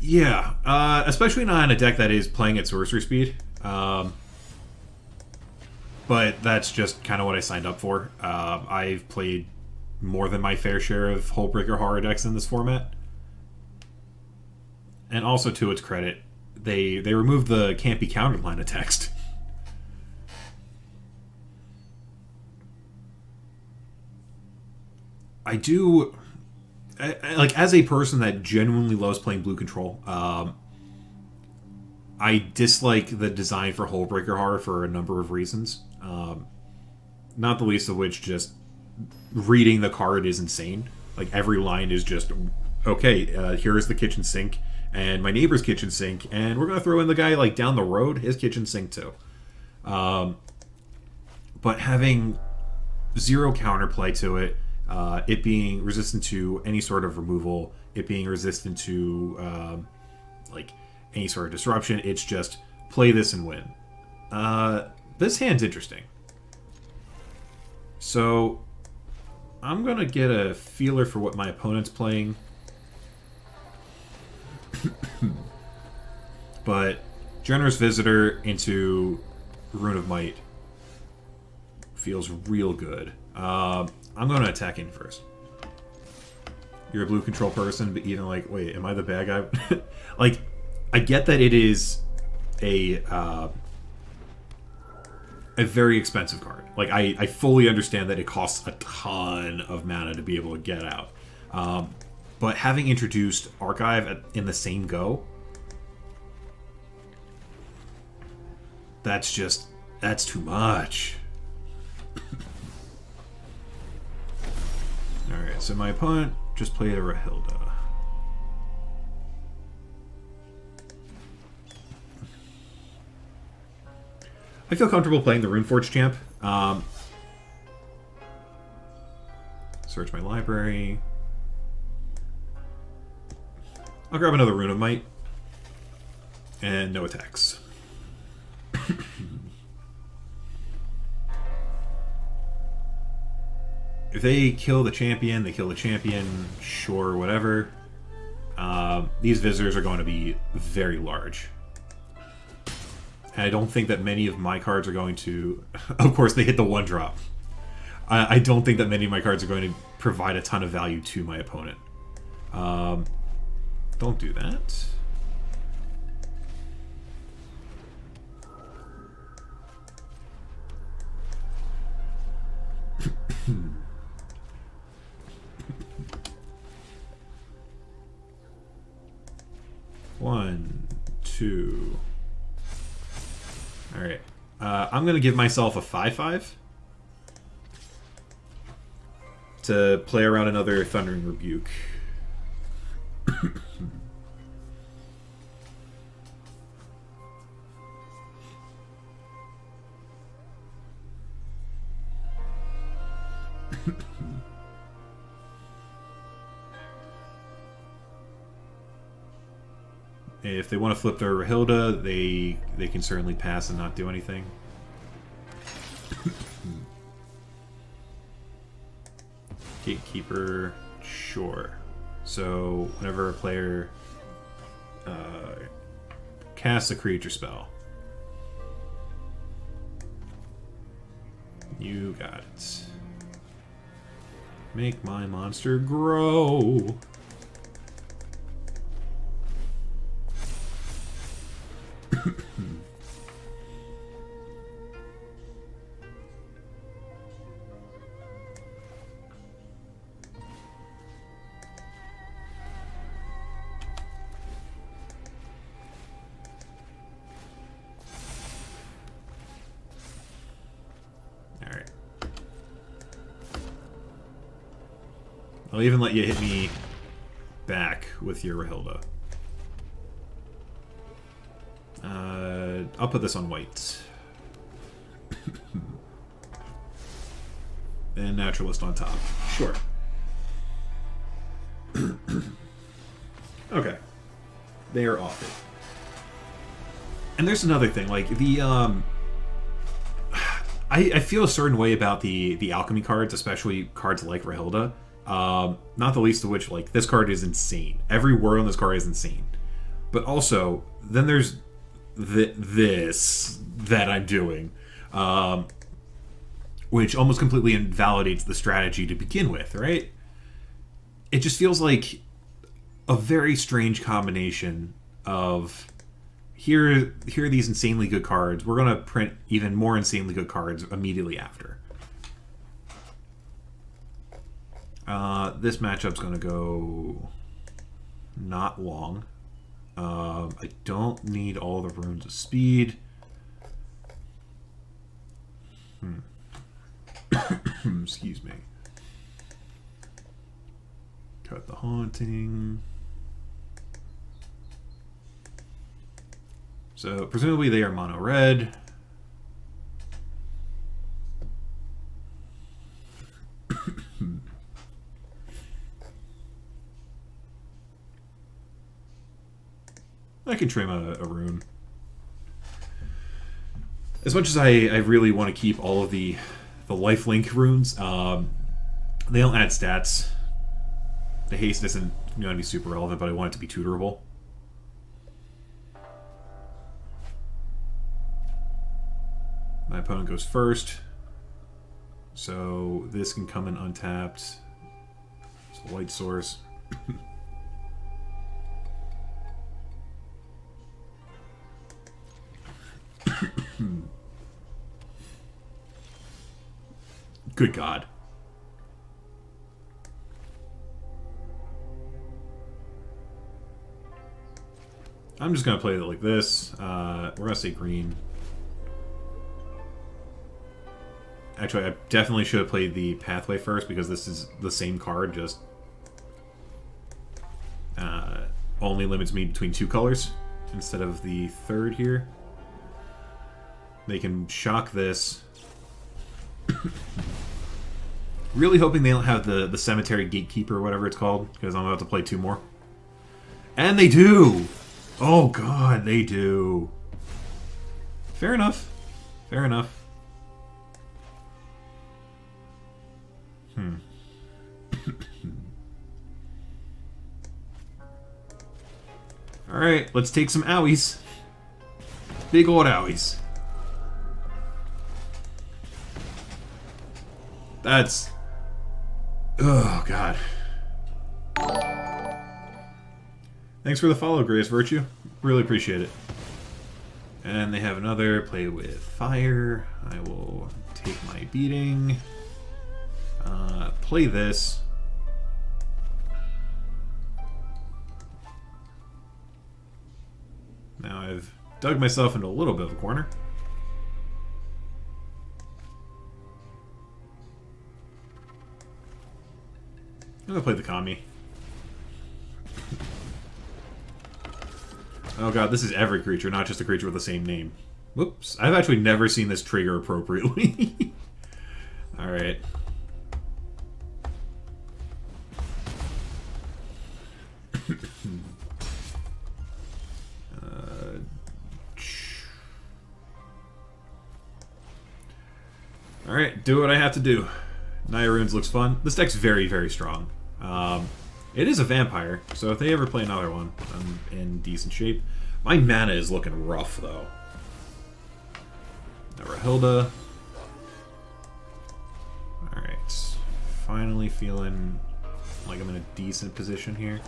Yeah, especially not in a deck that is playing at sorcery speed. But that's just kind of what I signed up for. I've played more than my fair share of Hullbreaker horror decks in this format. And also, to its credit, they removed the can't be countered line of text. I do... like, as a person that genuinely loves playing blue control, I dislike the design for Hullbreaker horror for a number of reasons. Not the least of which, just reading the card is insane. Like, every line is just, okay, here's the kitchen sink, and my neighbor's kitchen sink, and we're going to throw in the guy, like, down the road, his kitchen sink, too. but having zero counterplay to it, it being resistant to any sort of removal, it being resistant to like any sort of disruption, it's just play this and win. This hand's interesting. So I'm gonna get a feeler for what my opponent's playing. But Generous Visitor into Rune of Might feels real good. I'm going to attack in first. You're a blue control person, but even like, wait, am I the bad guy? Like, I get that it is a very expensive card. Like, I fully understand that it costs a ton of mana to be able to get out. But having introduced Archive in the same go, that's too much. Alright, so my opponent just played a Rahilda. I feel comfortable playing the Runeforge champ. Search my library. I'll grab another Rune of Might. And no attacks. If they kill the champion, they kill the champion, sure, whatever. These visitors are going to be very large. And I don't think that many of my cards are going to... Of course, they hit the one drop. I don't think that many of my cards are going to provide a ton of value to my opponent. Don't do that. One, two. Alright. I'm going to give myself a 5/5 to play around another Thundering Rebuke. If they want to flip their Rahilda, they can certainly pass and not do anything. Gatekeeper, sure. So whenever a player casts a creature spell, you got it. Make my monster grow. Alright. I'll even let you hit me back with your Rahilda. I'll put this on white. And Naturalist on top. Sure. Okay. They are off it. And there's another thing, like the I feel a certain way about the alchemy cards, especially cards like Rahilda. Not the least of which, like, this card is insane. Every word on this card is insane. But also, then there's this that I'm doing, which almost completely invalidates the strategy to begin with, right? It just feels like a very strange combination of here are these insanely good cards. We're going to print even more insanely good cards immediately after. This matchup's going to go not long. I don't need all the runes of speed. Excuse me. Cut the Haunting. So, presumably they are mono red. I can trim a rune. As much as I really want to keep all of the lifelink runes, they don't add stats. The haste isn't going to be super relevant, but I want it to be tutorable. My opponent goes first, so this can come in untapped. It's a light source. Good God. I'm just going to play it like this. We're going to say green. Actually, I definitely should have played the pathway first because this is the same card, just only limits me between 2 colors instead of the third here. They can shock this. Really hoping they don't have the Cemetery Gatekeeper or whatever it's called, because I'm about to play 2 more. And they do! Oh god, they do. Fair enough. Fair enough. Alright, let's take some owies. Big old owies. That's... oh, God. Thanks for the follow, Grace Virtue. Really appreciate it. And they have another play with fire. I will take my beating. Play this. Now I've dug myself into a little bit of a corner. I'm gonna play the Kami. Oh god, this is every creature, not just a creature with the same name. Whoops. I've actually never seen this trigger appropriately. Alright. Alright, do what I have to do. Naya Runes looks fun. This deck's very, very strong. It is a vampire, so if they ever play another one, I'm in decent shape. My mana is looking rough, though. Rahilda. Alright. Finally feeling like I'm in a decent position here.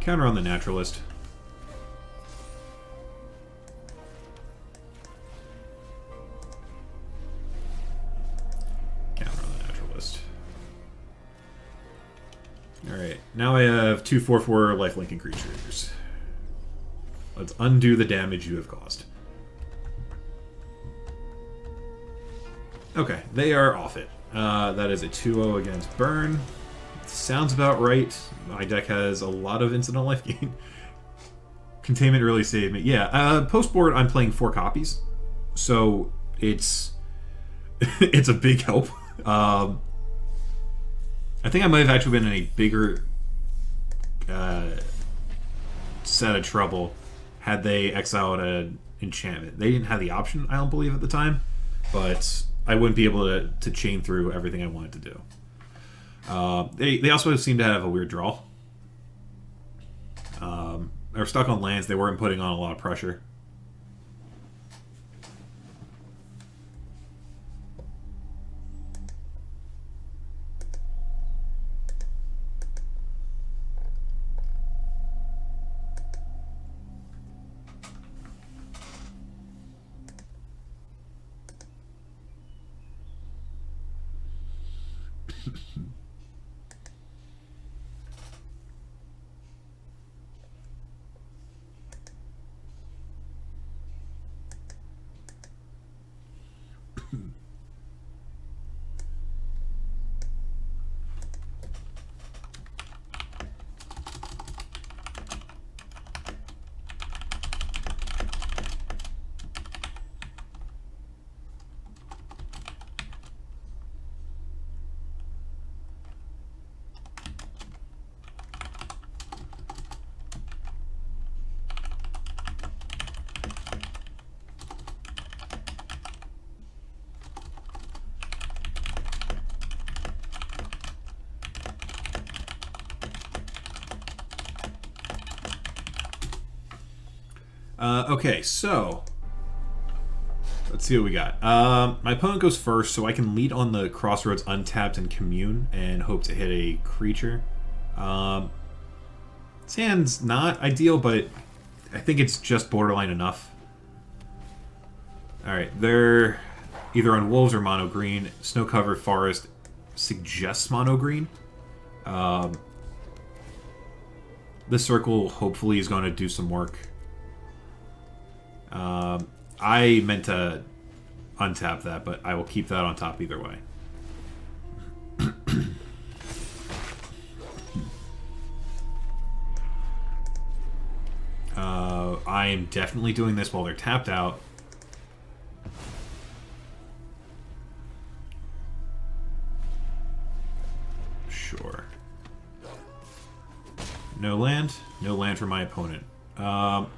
Counter on the Naturalist. Alright, now I have 2 4/4 lifelinking creatures. Let's undo the damage you have caused. Okay, they are off it. That is a 2-0 against Burn. Sounds about right. My deck has a lot of instant life gain. Containment really saved me. Yeah, post board I'm playing 4 copies, so it's it's a big help. I think I might have actually been in a bigger set of trouble had they exiled an enchantment. They didn't have the option, I don't believe, at the time, but I wouldn't be able to chain through everything I wanted to do. They also seem to have a weird draw. They're stuck on lands. They weren't putting on a lot of pressure. Okay, so let's see what we got. My opponent goes first, so I can lead on the Crossroads untapped and commune and hope to hit a creature. This hand's not ideal, but I think it's just borderline enough. Alright, they're either on wolves or mono green. Snow covered forest suggests mono green. This circle hopefully is going to do some work. I meant to untap that, but I will keep that on top either way. I am definitely doing this while they're tapped out. Sure. No land. No land for my opponent. Now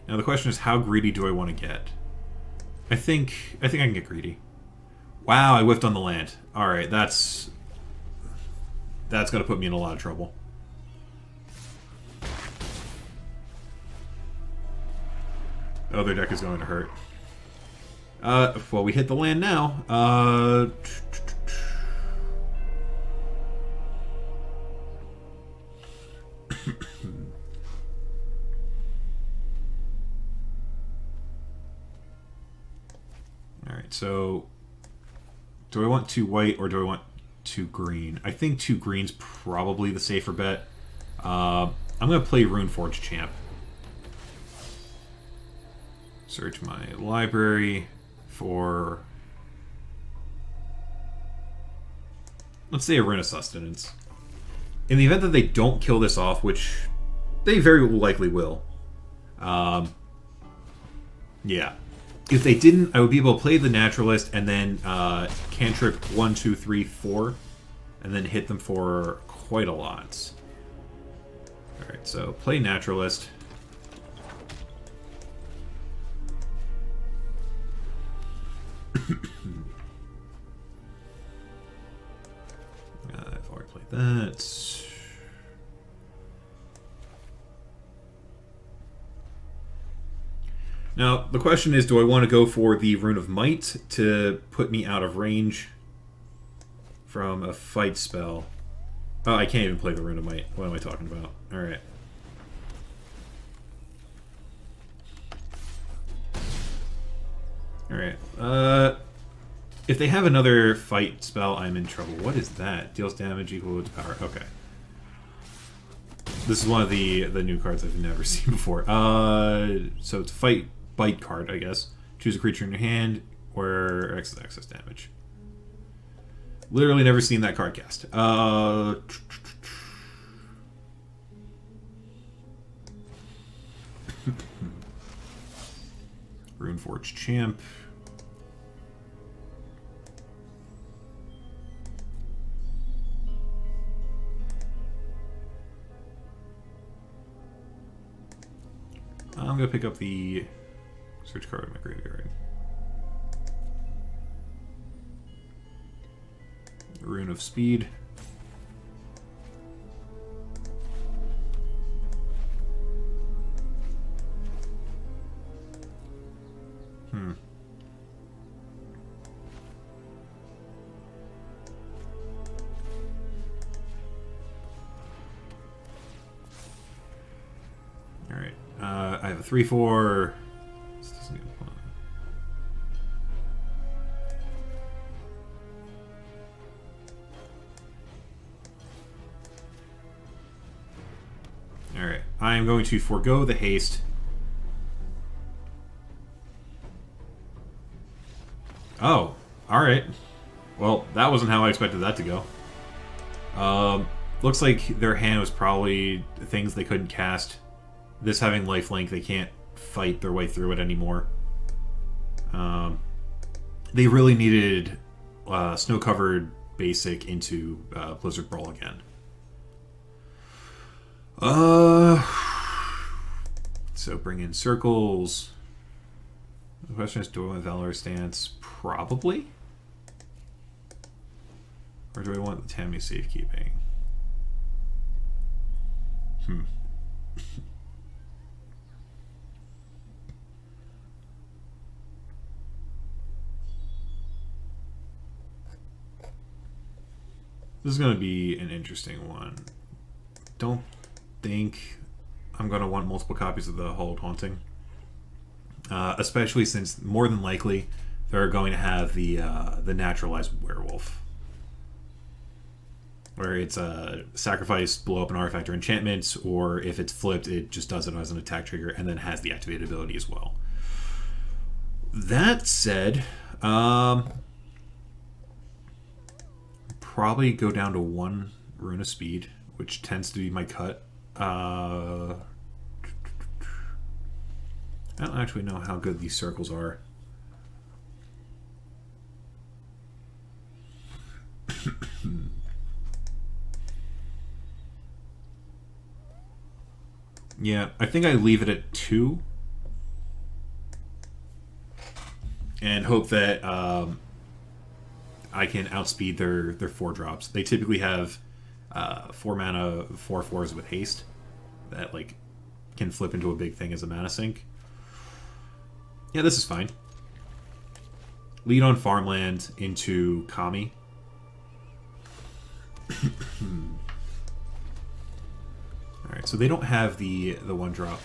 the question is, how greedy do I want to get? I think I can get greedy. Wow, I whiffed on the land. Alright, that's gonna put me in a lot of trouble. Oh, their deck is going to hurt. Well, we hit the land now. Alright, so do I want 2 white or do I want 2 green? I think 2 green's probably the safer bet. I'm going to play Runeforge Champ. Search my library for, let's say, Arena Sustenance. In the event that they don't kill this off, which they very likely will, yeah. If they didn't, I would be able to play the Naturalist and then cantrip 1, 2, 3, 4, and then hit them for quite a lot. Alright, so play Naturalist. I've already played that. Now, the question is, do I want to go for the Rune of Might to put me out of range from a fight spell? Oh, I can't even play the Rune of Might. What am I talking about? Alright. Alright. If they have another fight spell, I'm in trouble. What is that? Deals damage equal to power. Okay. This is one of the new cards I've never seen before. So it's a fight bite card, I guess. Choose a creature in your hand where X is excess damage. Literally never seen that card cast. Runeforge Champ. I'm going to pick up the search card in my graveyard. Rune of Speed. Alright. I have a 3/4. This doesn't get fun. Alright. I am going to forego the haste. Oh, alright. Well, that wasn't how I expected that to go. Looks like their hand was probably things they couldn't cast. This having lifelink, they can't fight their way through it anymore. They really needed snow-covered basic into Blizzard Brawl again. So bring in circles. The question is, do I want Valor Stance? Probably. Or do I want the Tammy Safekeeping? This is going to be an interesting one. Don't think I'm going to want multiple copies of the Hallowed Haunting. Especially since, more than likely, they're going to have the naturalized werewolf. Where it's a sacrifice, blow up an artifact or enchantment, or if it's flipped, it just does it as an attack trigger and then has the activated ability as well. That said, probably go down to 1 Rune of Speed, which tends to be my cut. I don't actually know how good these circles are. Yeah, I think I leave it at 2. And hope that I can outspeed their 4 drops. They typically have 4 mana 4/4s with haste that like can flip into a big thing as a mana sink. Yeah, this is fine. Lead on farmland into Kami. Alright, so they don't have the 1-drop.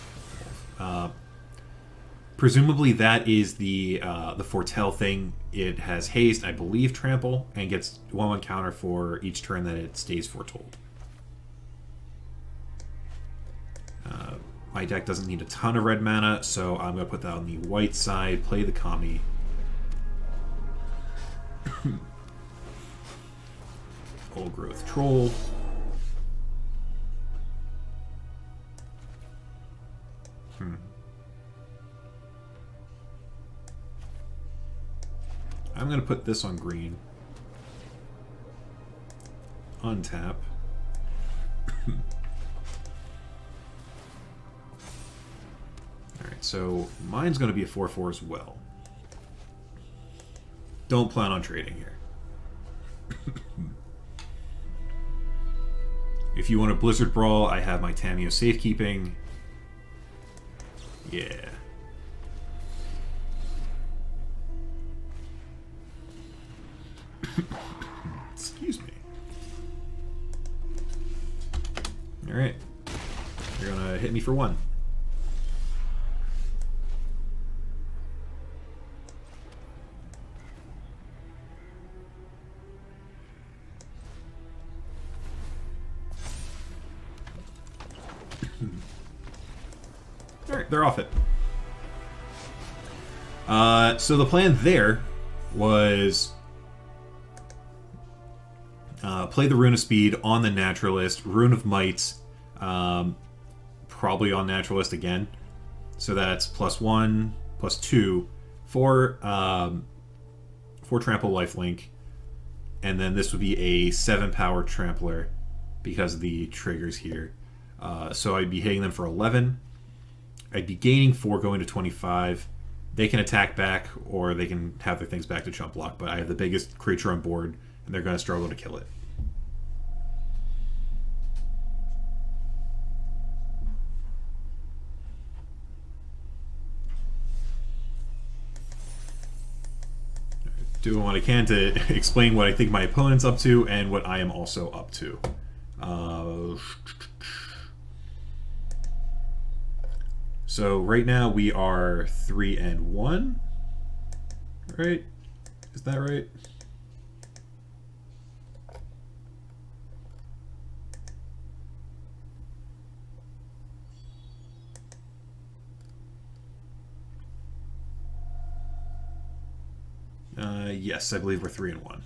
Presumably that is the foretell thing. It has haste, I believe trample, and gets 1/1 counter for each turn that it stays foretold. My deck doesn't need a ton of red mana, so I'm going to put that on the white side, play the Kami. Old Growth Troll. I'm going to put this on green. Untap. Alright, so mine's going to be a 4/4 as well. Don't plan on trading here. If you want a Blizzard Brawl, I have my Tamiyo Safekeeping. Yeah. Excuse me. Alright. You're gonna hit me for 1. Alright, they're off it. So the plan there was play the Rune of Speed on the Naturalist, Rune of Might, probably on Naturalist again. So that's +1, +2, 4 trample lifelink, and then this would be a 7-power trampler because of the triggers here. So I'd be hitting them for 11. I'd be gaining 4 going to 25. They can attack back, or they can have their things back to chump block, but I have the biggest creature on board, and they're going to struggle to kill it. Doing what I can to explain what I think my opponent's up to, and what I am also up to. So right now we are 3-1, right? Is that right? Yes, I believe we're 3-1.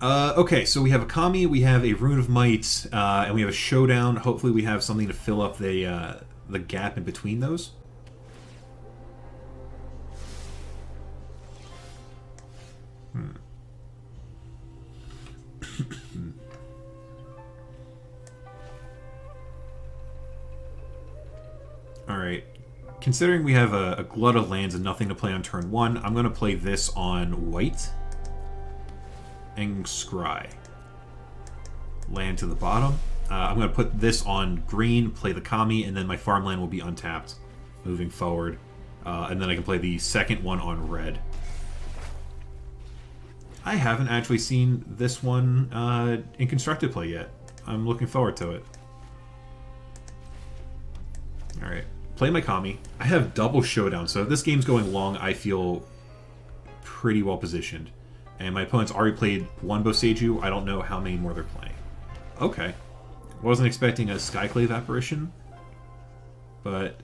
Okay, so we have a Kami, we have a Rune of Might, and we have a Showdown. Hopefully we have something to fill up the gap in between those. Alright. Considering we have a glut of lands and nothing to play on turn 1, I'm going to play this on white. And scry. Land to the bottom. I'm going to put this on green, play the Kami, and then my farmland will be untapped moving forward. And then I can play the second one on red. I haven't actually seen this one in constructed play yet. I'm looking forward to it. Alright. Play my Kami. I have double showdown, so if this game's going long, I feel pretty well positioned. And my opponent's already played one Boseiju. I don't know how many more they're playing. Okay. Wasn't expecting a Skyclave Apparition, but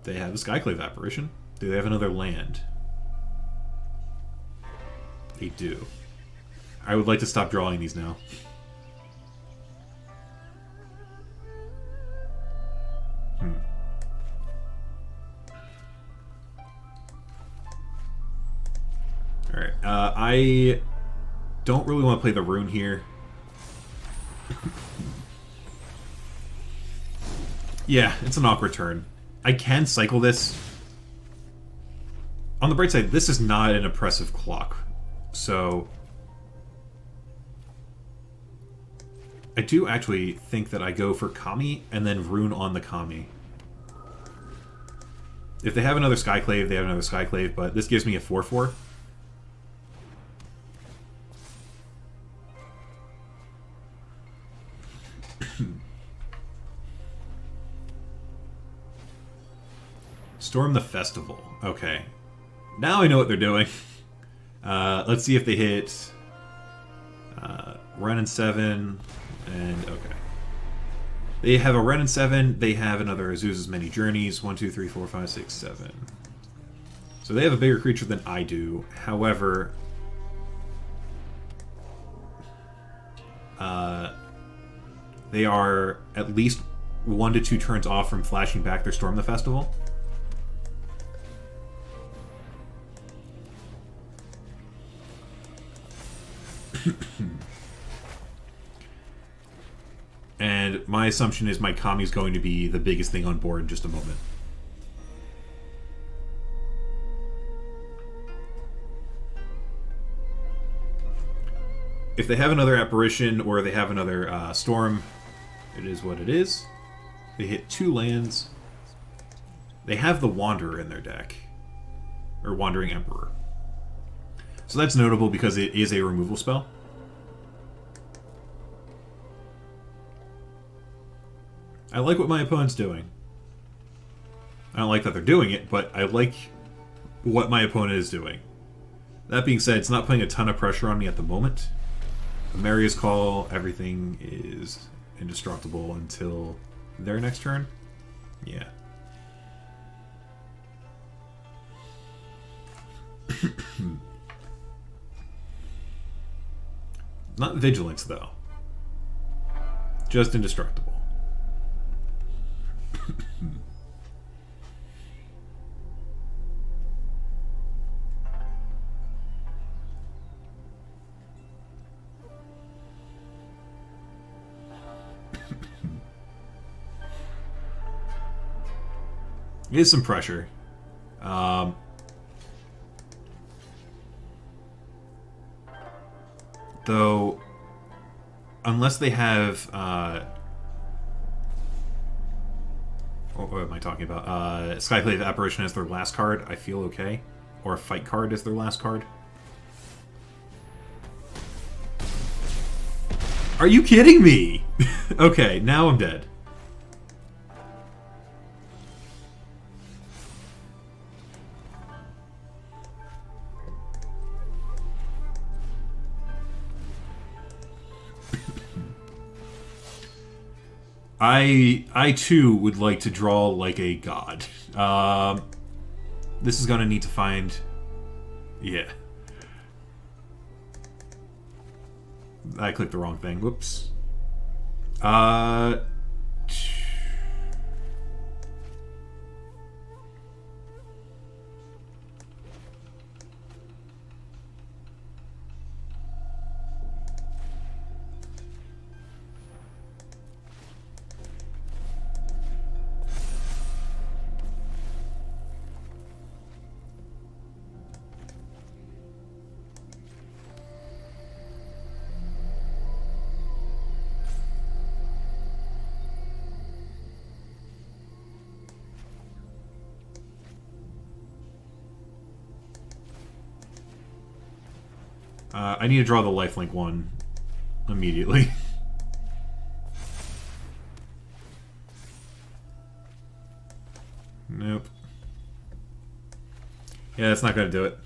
they have a Skyclave Apparition. Do they have another land? They do. I would like to stop drawing these now. Alright, I don't really want to play the Rune here. Yeah, it's an awkward turn. I can cycle this. On the bright side, this is not an oppressive clock. So I do actually think that I go for Kami and then Rune on the Kami. If they have another Skyclave, they have another Skyclave, but this gives me a 4/4. Storm the Festival. Okay. Now I know what they're doing. Let's see if they hit Ren and 7, and okay. They have a Ren and 7, they have another Azusa's Many Journeys, 1, 2, 3, 4, 5, 6, 7. So they have a bigger creature than I do. However, they are at least 1 to 2 turns off from flashing back their Storm the Festival. And my assumption is my Kami's going to be the biggest thing on board in just a moment. If they have another Apparition or they have another Storm, it is what it is. They hit 2 lands. They have the Wanderer in their deck. Or Wandering Emperor. So that's notable because it is a removal spell. I like what my opponent's doing. I don't like that they're doing it, but I like what my opponent is doing. That being said, it's not putting a ton of pressure on me at the moment. Maria's Call, everything is indestructible until their next turn. Yeah. Not Vigilance, though. Just indestructible. It is some pressure. Though, unless they have... what am I talking about? Skyclave Apparition as their last card, I feel okay. Or a Fight card as their last card. Are you kidding me? Okay, now I'm dead. I too would like to draw like a god. This is gonna need to find... Yeah. I clicked the wrong thing. Whoops. I need to draw the lifelink one immediately. Nope. Yeah, that's not going to do it.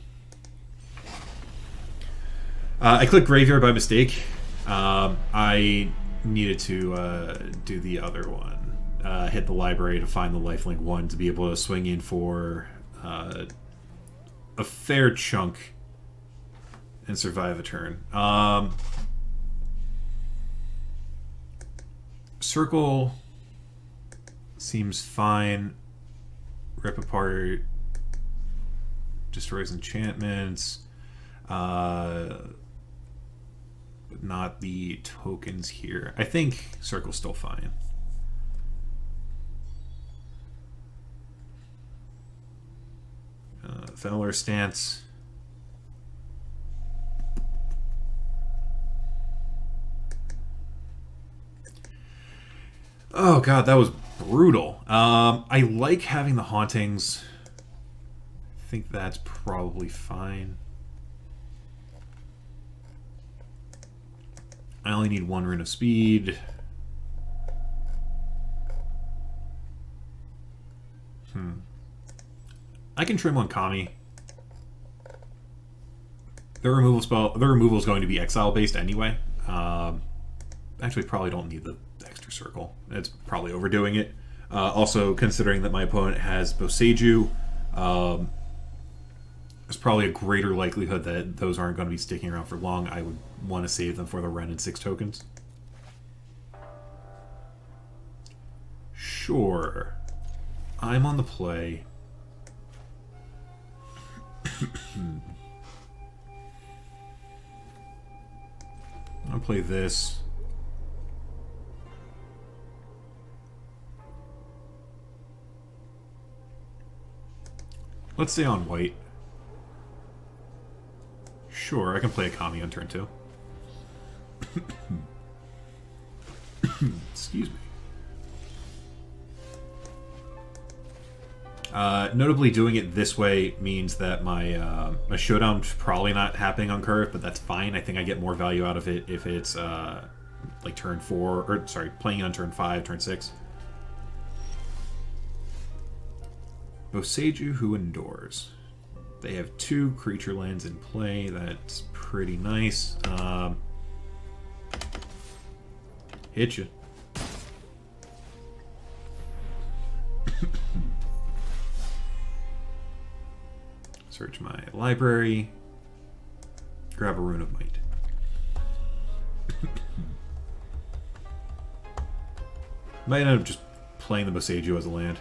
I clicked Graveyard by mistake. I needed to do the other one. Hit the library to find the lifelink one to be able to swing in for a fair chunk and survive a turn. Circle seems fine. Rip apart, destroys enchantments, but not the tokens here. I think Circle's still fine. Valor Stance. Oh god, that was brutal. I like having the hauntings. I think that's probably fine. I only need 1 rune of speed. I can trim on Kami. The removal is going to be exile based anyway. Actually, probably don't need the extra circle. It's probably overdoing it. Also, considering that my opponent has Boseiju, there's probably a greater likelihood that those aren't going to be sticking around for long. I would want to save them for the Rune and 6 tokens. Sure. I'm on the play. I'll play this. Let's stay on white. Sure, I can play a Kami on turn 2. Excuse me. Notably, doing it this way means that my my showdown's probably not happening on curve, but that's fine. I think I get more value out of it if it's like turn 4, or sorry, playing on turn 5, turn 6. Boseiju Who Endures. They have 2 creature lands in play. That's pretty nice. Hit you. Search my library. Grab a Rune of Might. Might end up just playing the Boseiju as a land.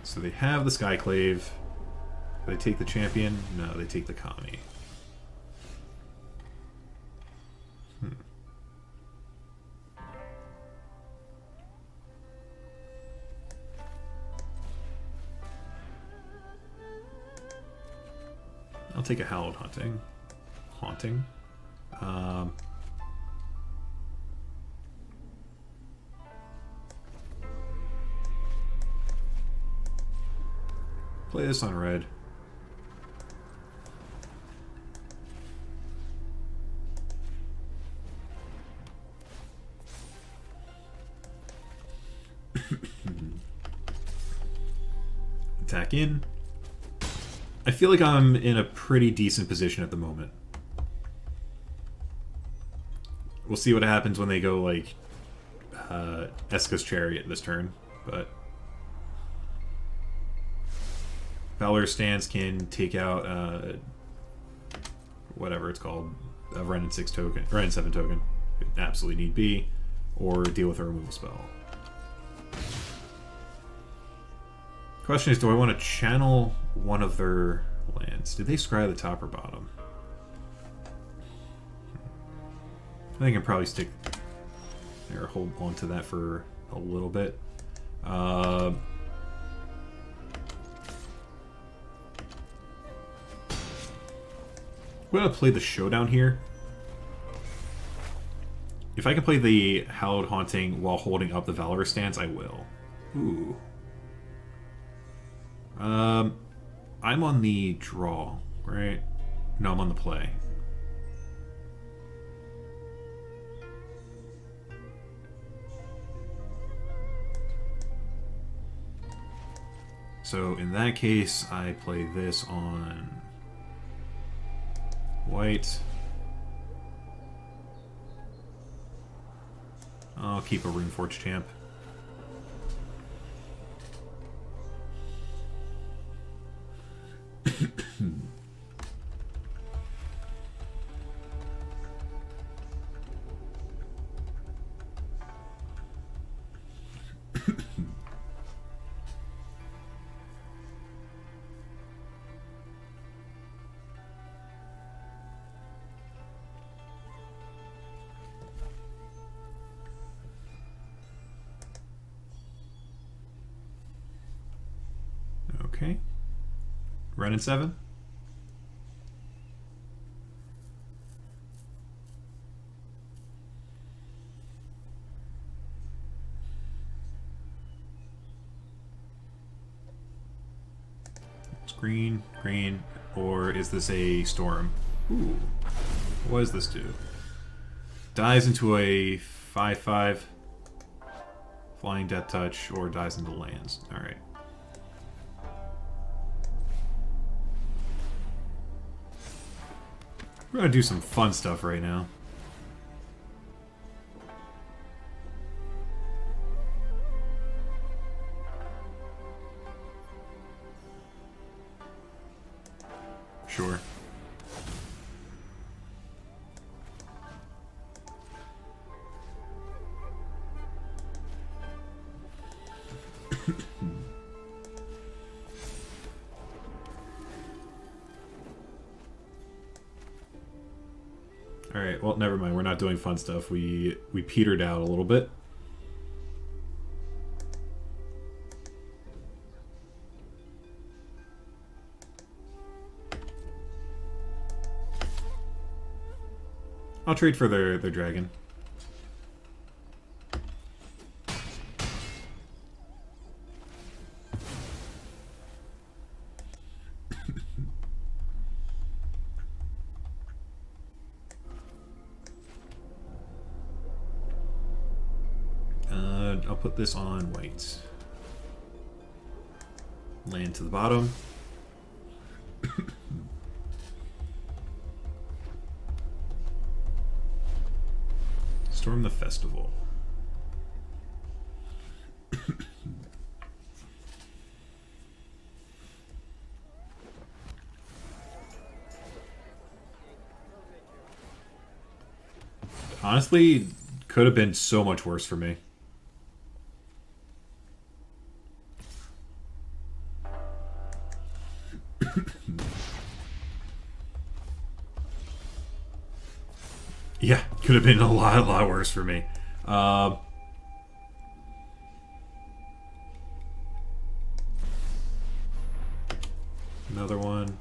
So they have the Skyclave. Do they take the champion? No, they take the Kami. I'll take a Hallowed Haunting. Play this on red. Attack in. I feel like I'm in a pretty decent position at the moment. We'll see what happens when they go like Eska's Chariot this turn, but Valor Stance can take out whatever it's called, a Rune and 6 token, Rune and 7 token, if absolutely need be, or deal with a removal spell. Question is, do I want to channel one of their lands? Did they scry the top or bottom? I think I can probably stick there, hold on to that for a little bit. I'm going to play the Showdown here. If I can play the Hallowed Haunting while holding up the Valor Stance, I will. Ooh. I'm on the draw, right? No, I'm on the play. So in that case, I play this on white. I'll keep a Runeforge champ. Okay. Run in 7. It's green, green, or is this a storm? Ooh. What does this do? Dies into a 5/5 flying death touch, or dies into lands. Alright. We're gonna do some fun stuff right now. Sure. Alright, well, never mind. We're not doing fun stuff. We petered out a little bit. I'll trade for their dragon. I'll put this on white. Land to the bottom. Storm the festival. Honestly, could have been so much worse for me. Yeah, could have been a lot worse for me. Another one.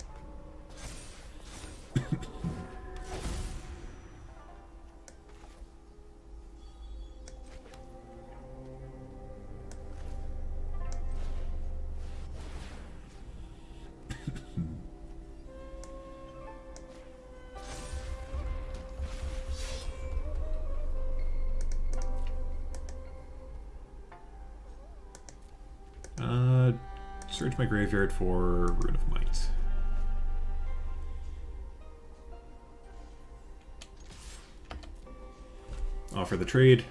Search my graveyard for Rune of Might. Offer the trade.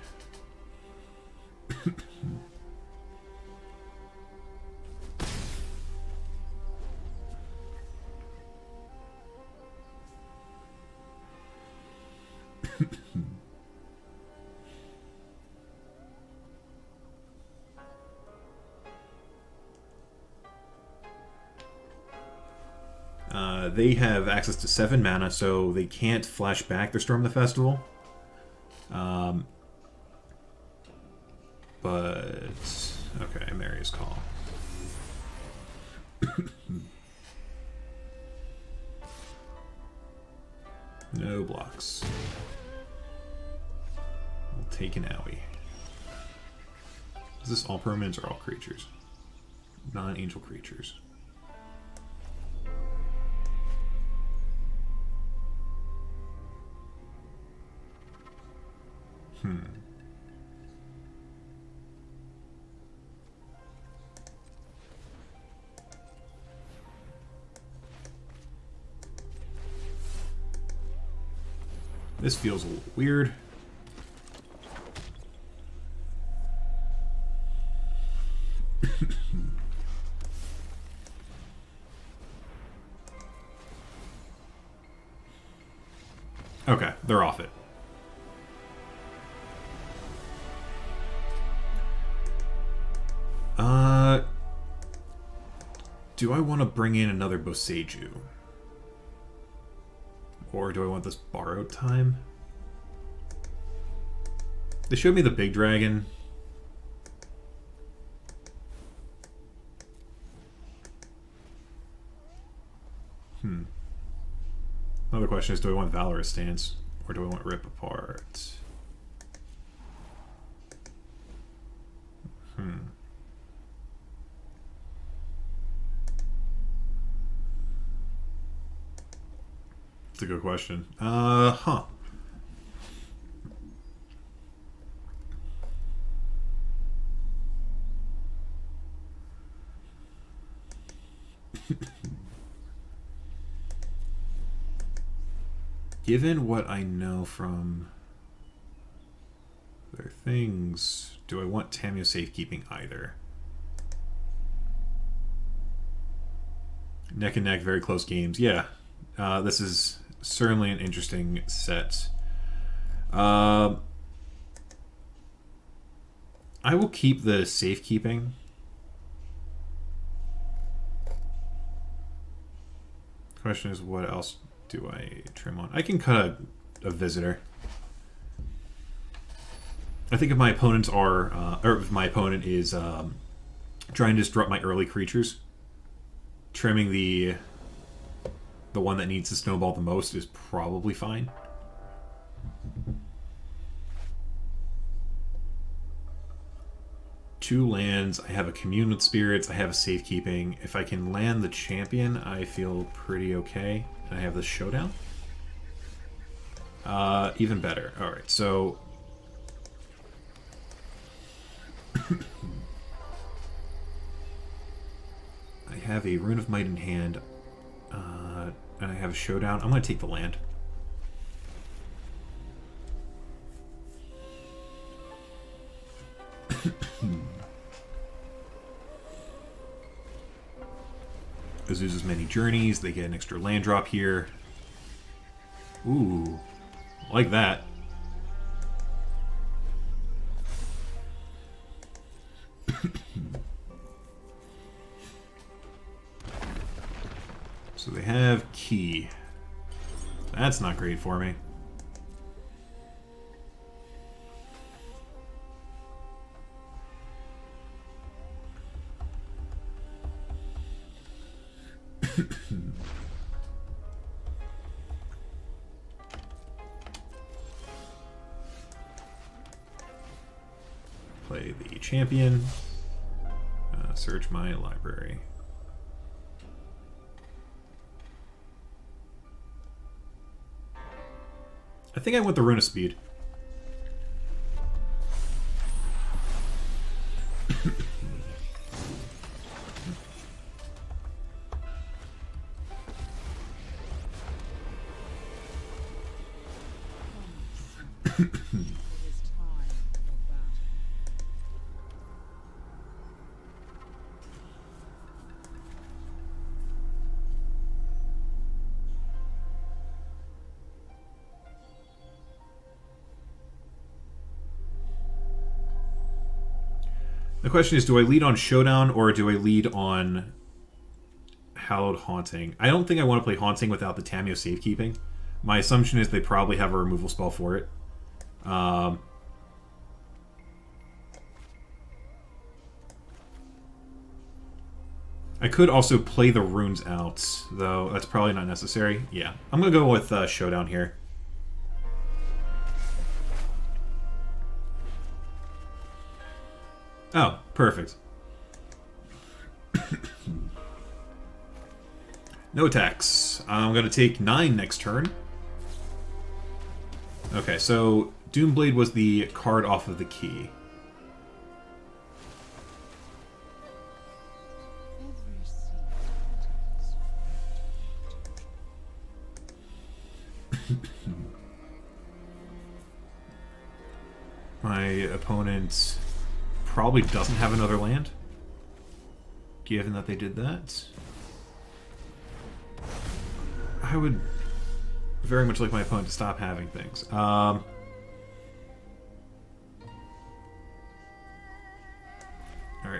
They have access to 7 mana, so they can't flash back their Storm the Festival. But okay, Maria's Call. No blocks. We'll take an owie. Is this all permanents or all creatures? Non-angel creatures. This feels a little weird. Okay, they're off it. Do I want to bring in another Boseiju? Or do I want this borrowed time? They showed me the big dragon. Another question is, do I want Valorous Stance? Or do I want Rip Apart? That's a good question. Given what I know from their things, do I want Tamio safekeeping either? Neck and neck, very close games. Yeah, this is certainly an interesting set. I will keep the safekeeping. Question is, what else do I trim on? I can cut a visitor. I think if my opponents are, or if my opponent is trying to disrupt my early creatures, trimming the one that needs to snowball the most is probably fine. Two lands. I have a Commune with Spirits. I have a safekeeping. If I can land the champion, I feel pretty okay. And I have the showdown. Even better. All right, so I have a Rune of Might in hand, and I have a showdown. I'm going to take the land. Azusa's Many Journeys. They get an extra land drop here. Ooh, like that. So they have Key. That's not great for me. Play the champion. Search my library. I think I went the Rune of Speed. The question is, do I lead on Showdown or do I lead on Hallowed Haunting? I don't think I want to play Haunting without the Tamio safekeeping. My assumption is they probably have a removal spell for it. I could also play the runes out, though that's probably not necessary. Yeah, I'm going to go with Showdown here. Oh, perfect. No attacks. I'm going to take 9 next turn. Okay, so Doomblade was the card off of the key. my opponent probably doesn't have another land, given that they did that. I would very much like my opponent to stop having things. Alright,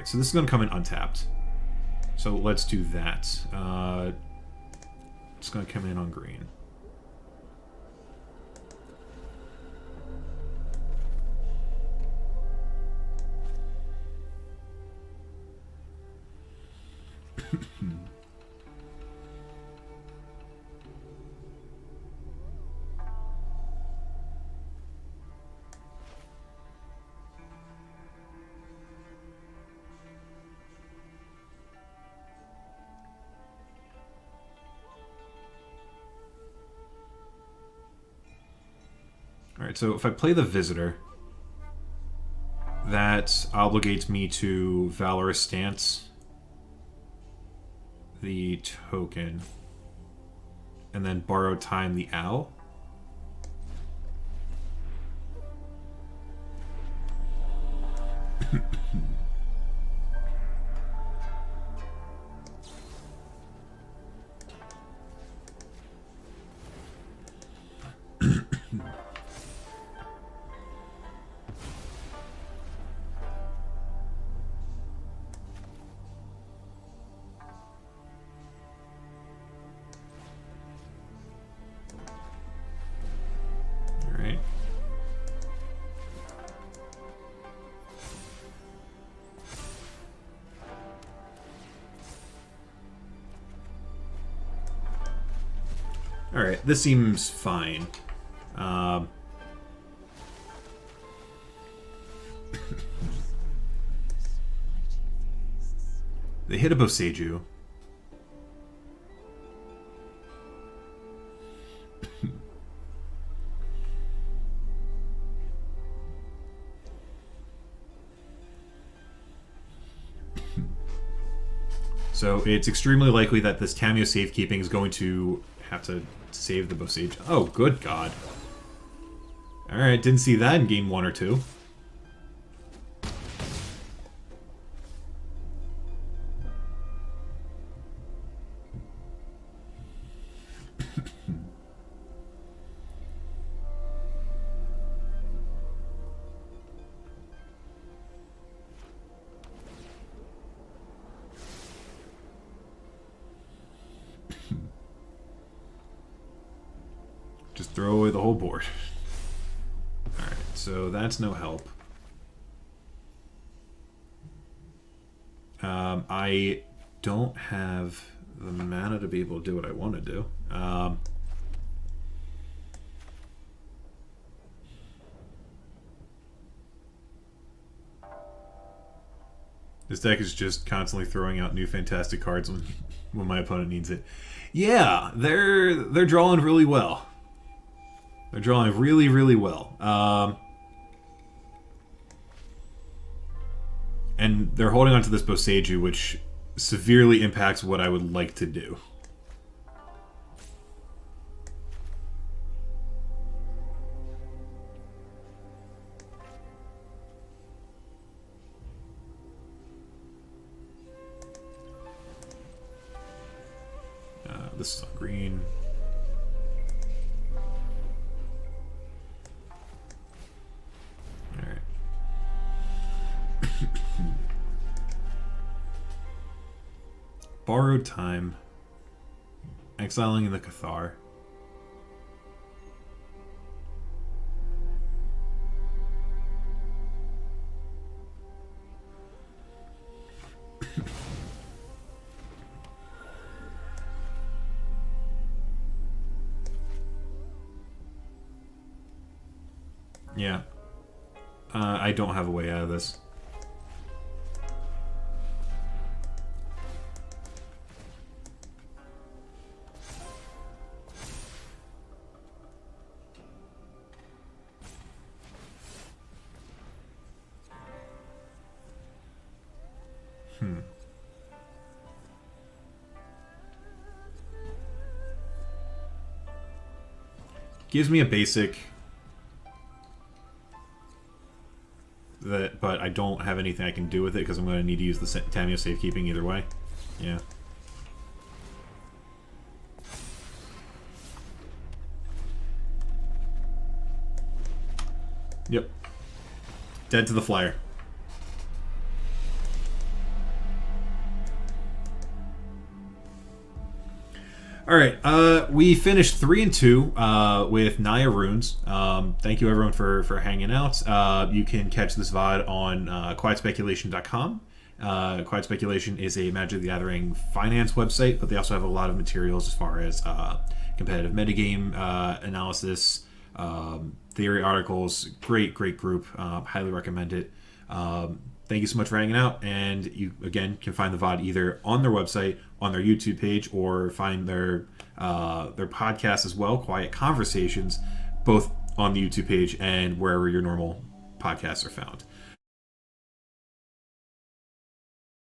so this is going to come in untapped. So let's do that. It's going to come in on green. Alright, so if I play the Visitor, that obligates me to Valorous Stance the token, and then Borrow Time the Owl. Alright, this seems fine. They hit a Boseiju. So it's extremely likely that this Tameo safekeeping is going to have to save the Boseiju. Oh, good God. Alright, didn't see that in game 1 or 2. Just throw away the whole board. Alright, so that's no help. I don't have the mana to be able to do what I want to do. This deck is just constantly throwing out new fantastic cards when my opponent needs it. Yeah, they're drawing really well. They're drawing really, really well. And they're holding on to this Boseiju, which severely impacts what I would like to do. This is on green. Alright. Borrowed Time. Exiling in the Cathar. Yeah. I don't have a way out of this. Gives me a basic. but I don't have anything I can do with it because I'm going to need to use the Tameo safekeeping either way. Yeah. Yep. Dead to the flyer. All right, we finished 3 and 2 with Naya Runes. Thank you everyone for hanging out. You can catch this VOD on quietspeculation.com. Quiet Speculation is a Magic the Gathering finance website, but they also have a lot of materials as far as competitive metagame analysis, theory articles. Great group. Highly recommend it. Thank you so much for hanging out, and you again can find the VOD either on their website, on their YouTube page, or find their podcast as well, Quiet Conversations, both on the YouTube page and wherever your normal podcasts are found.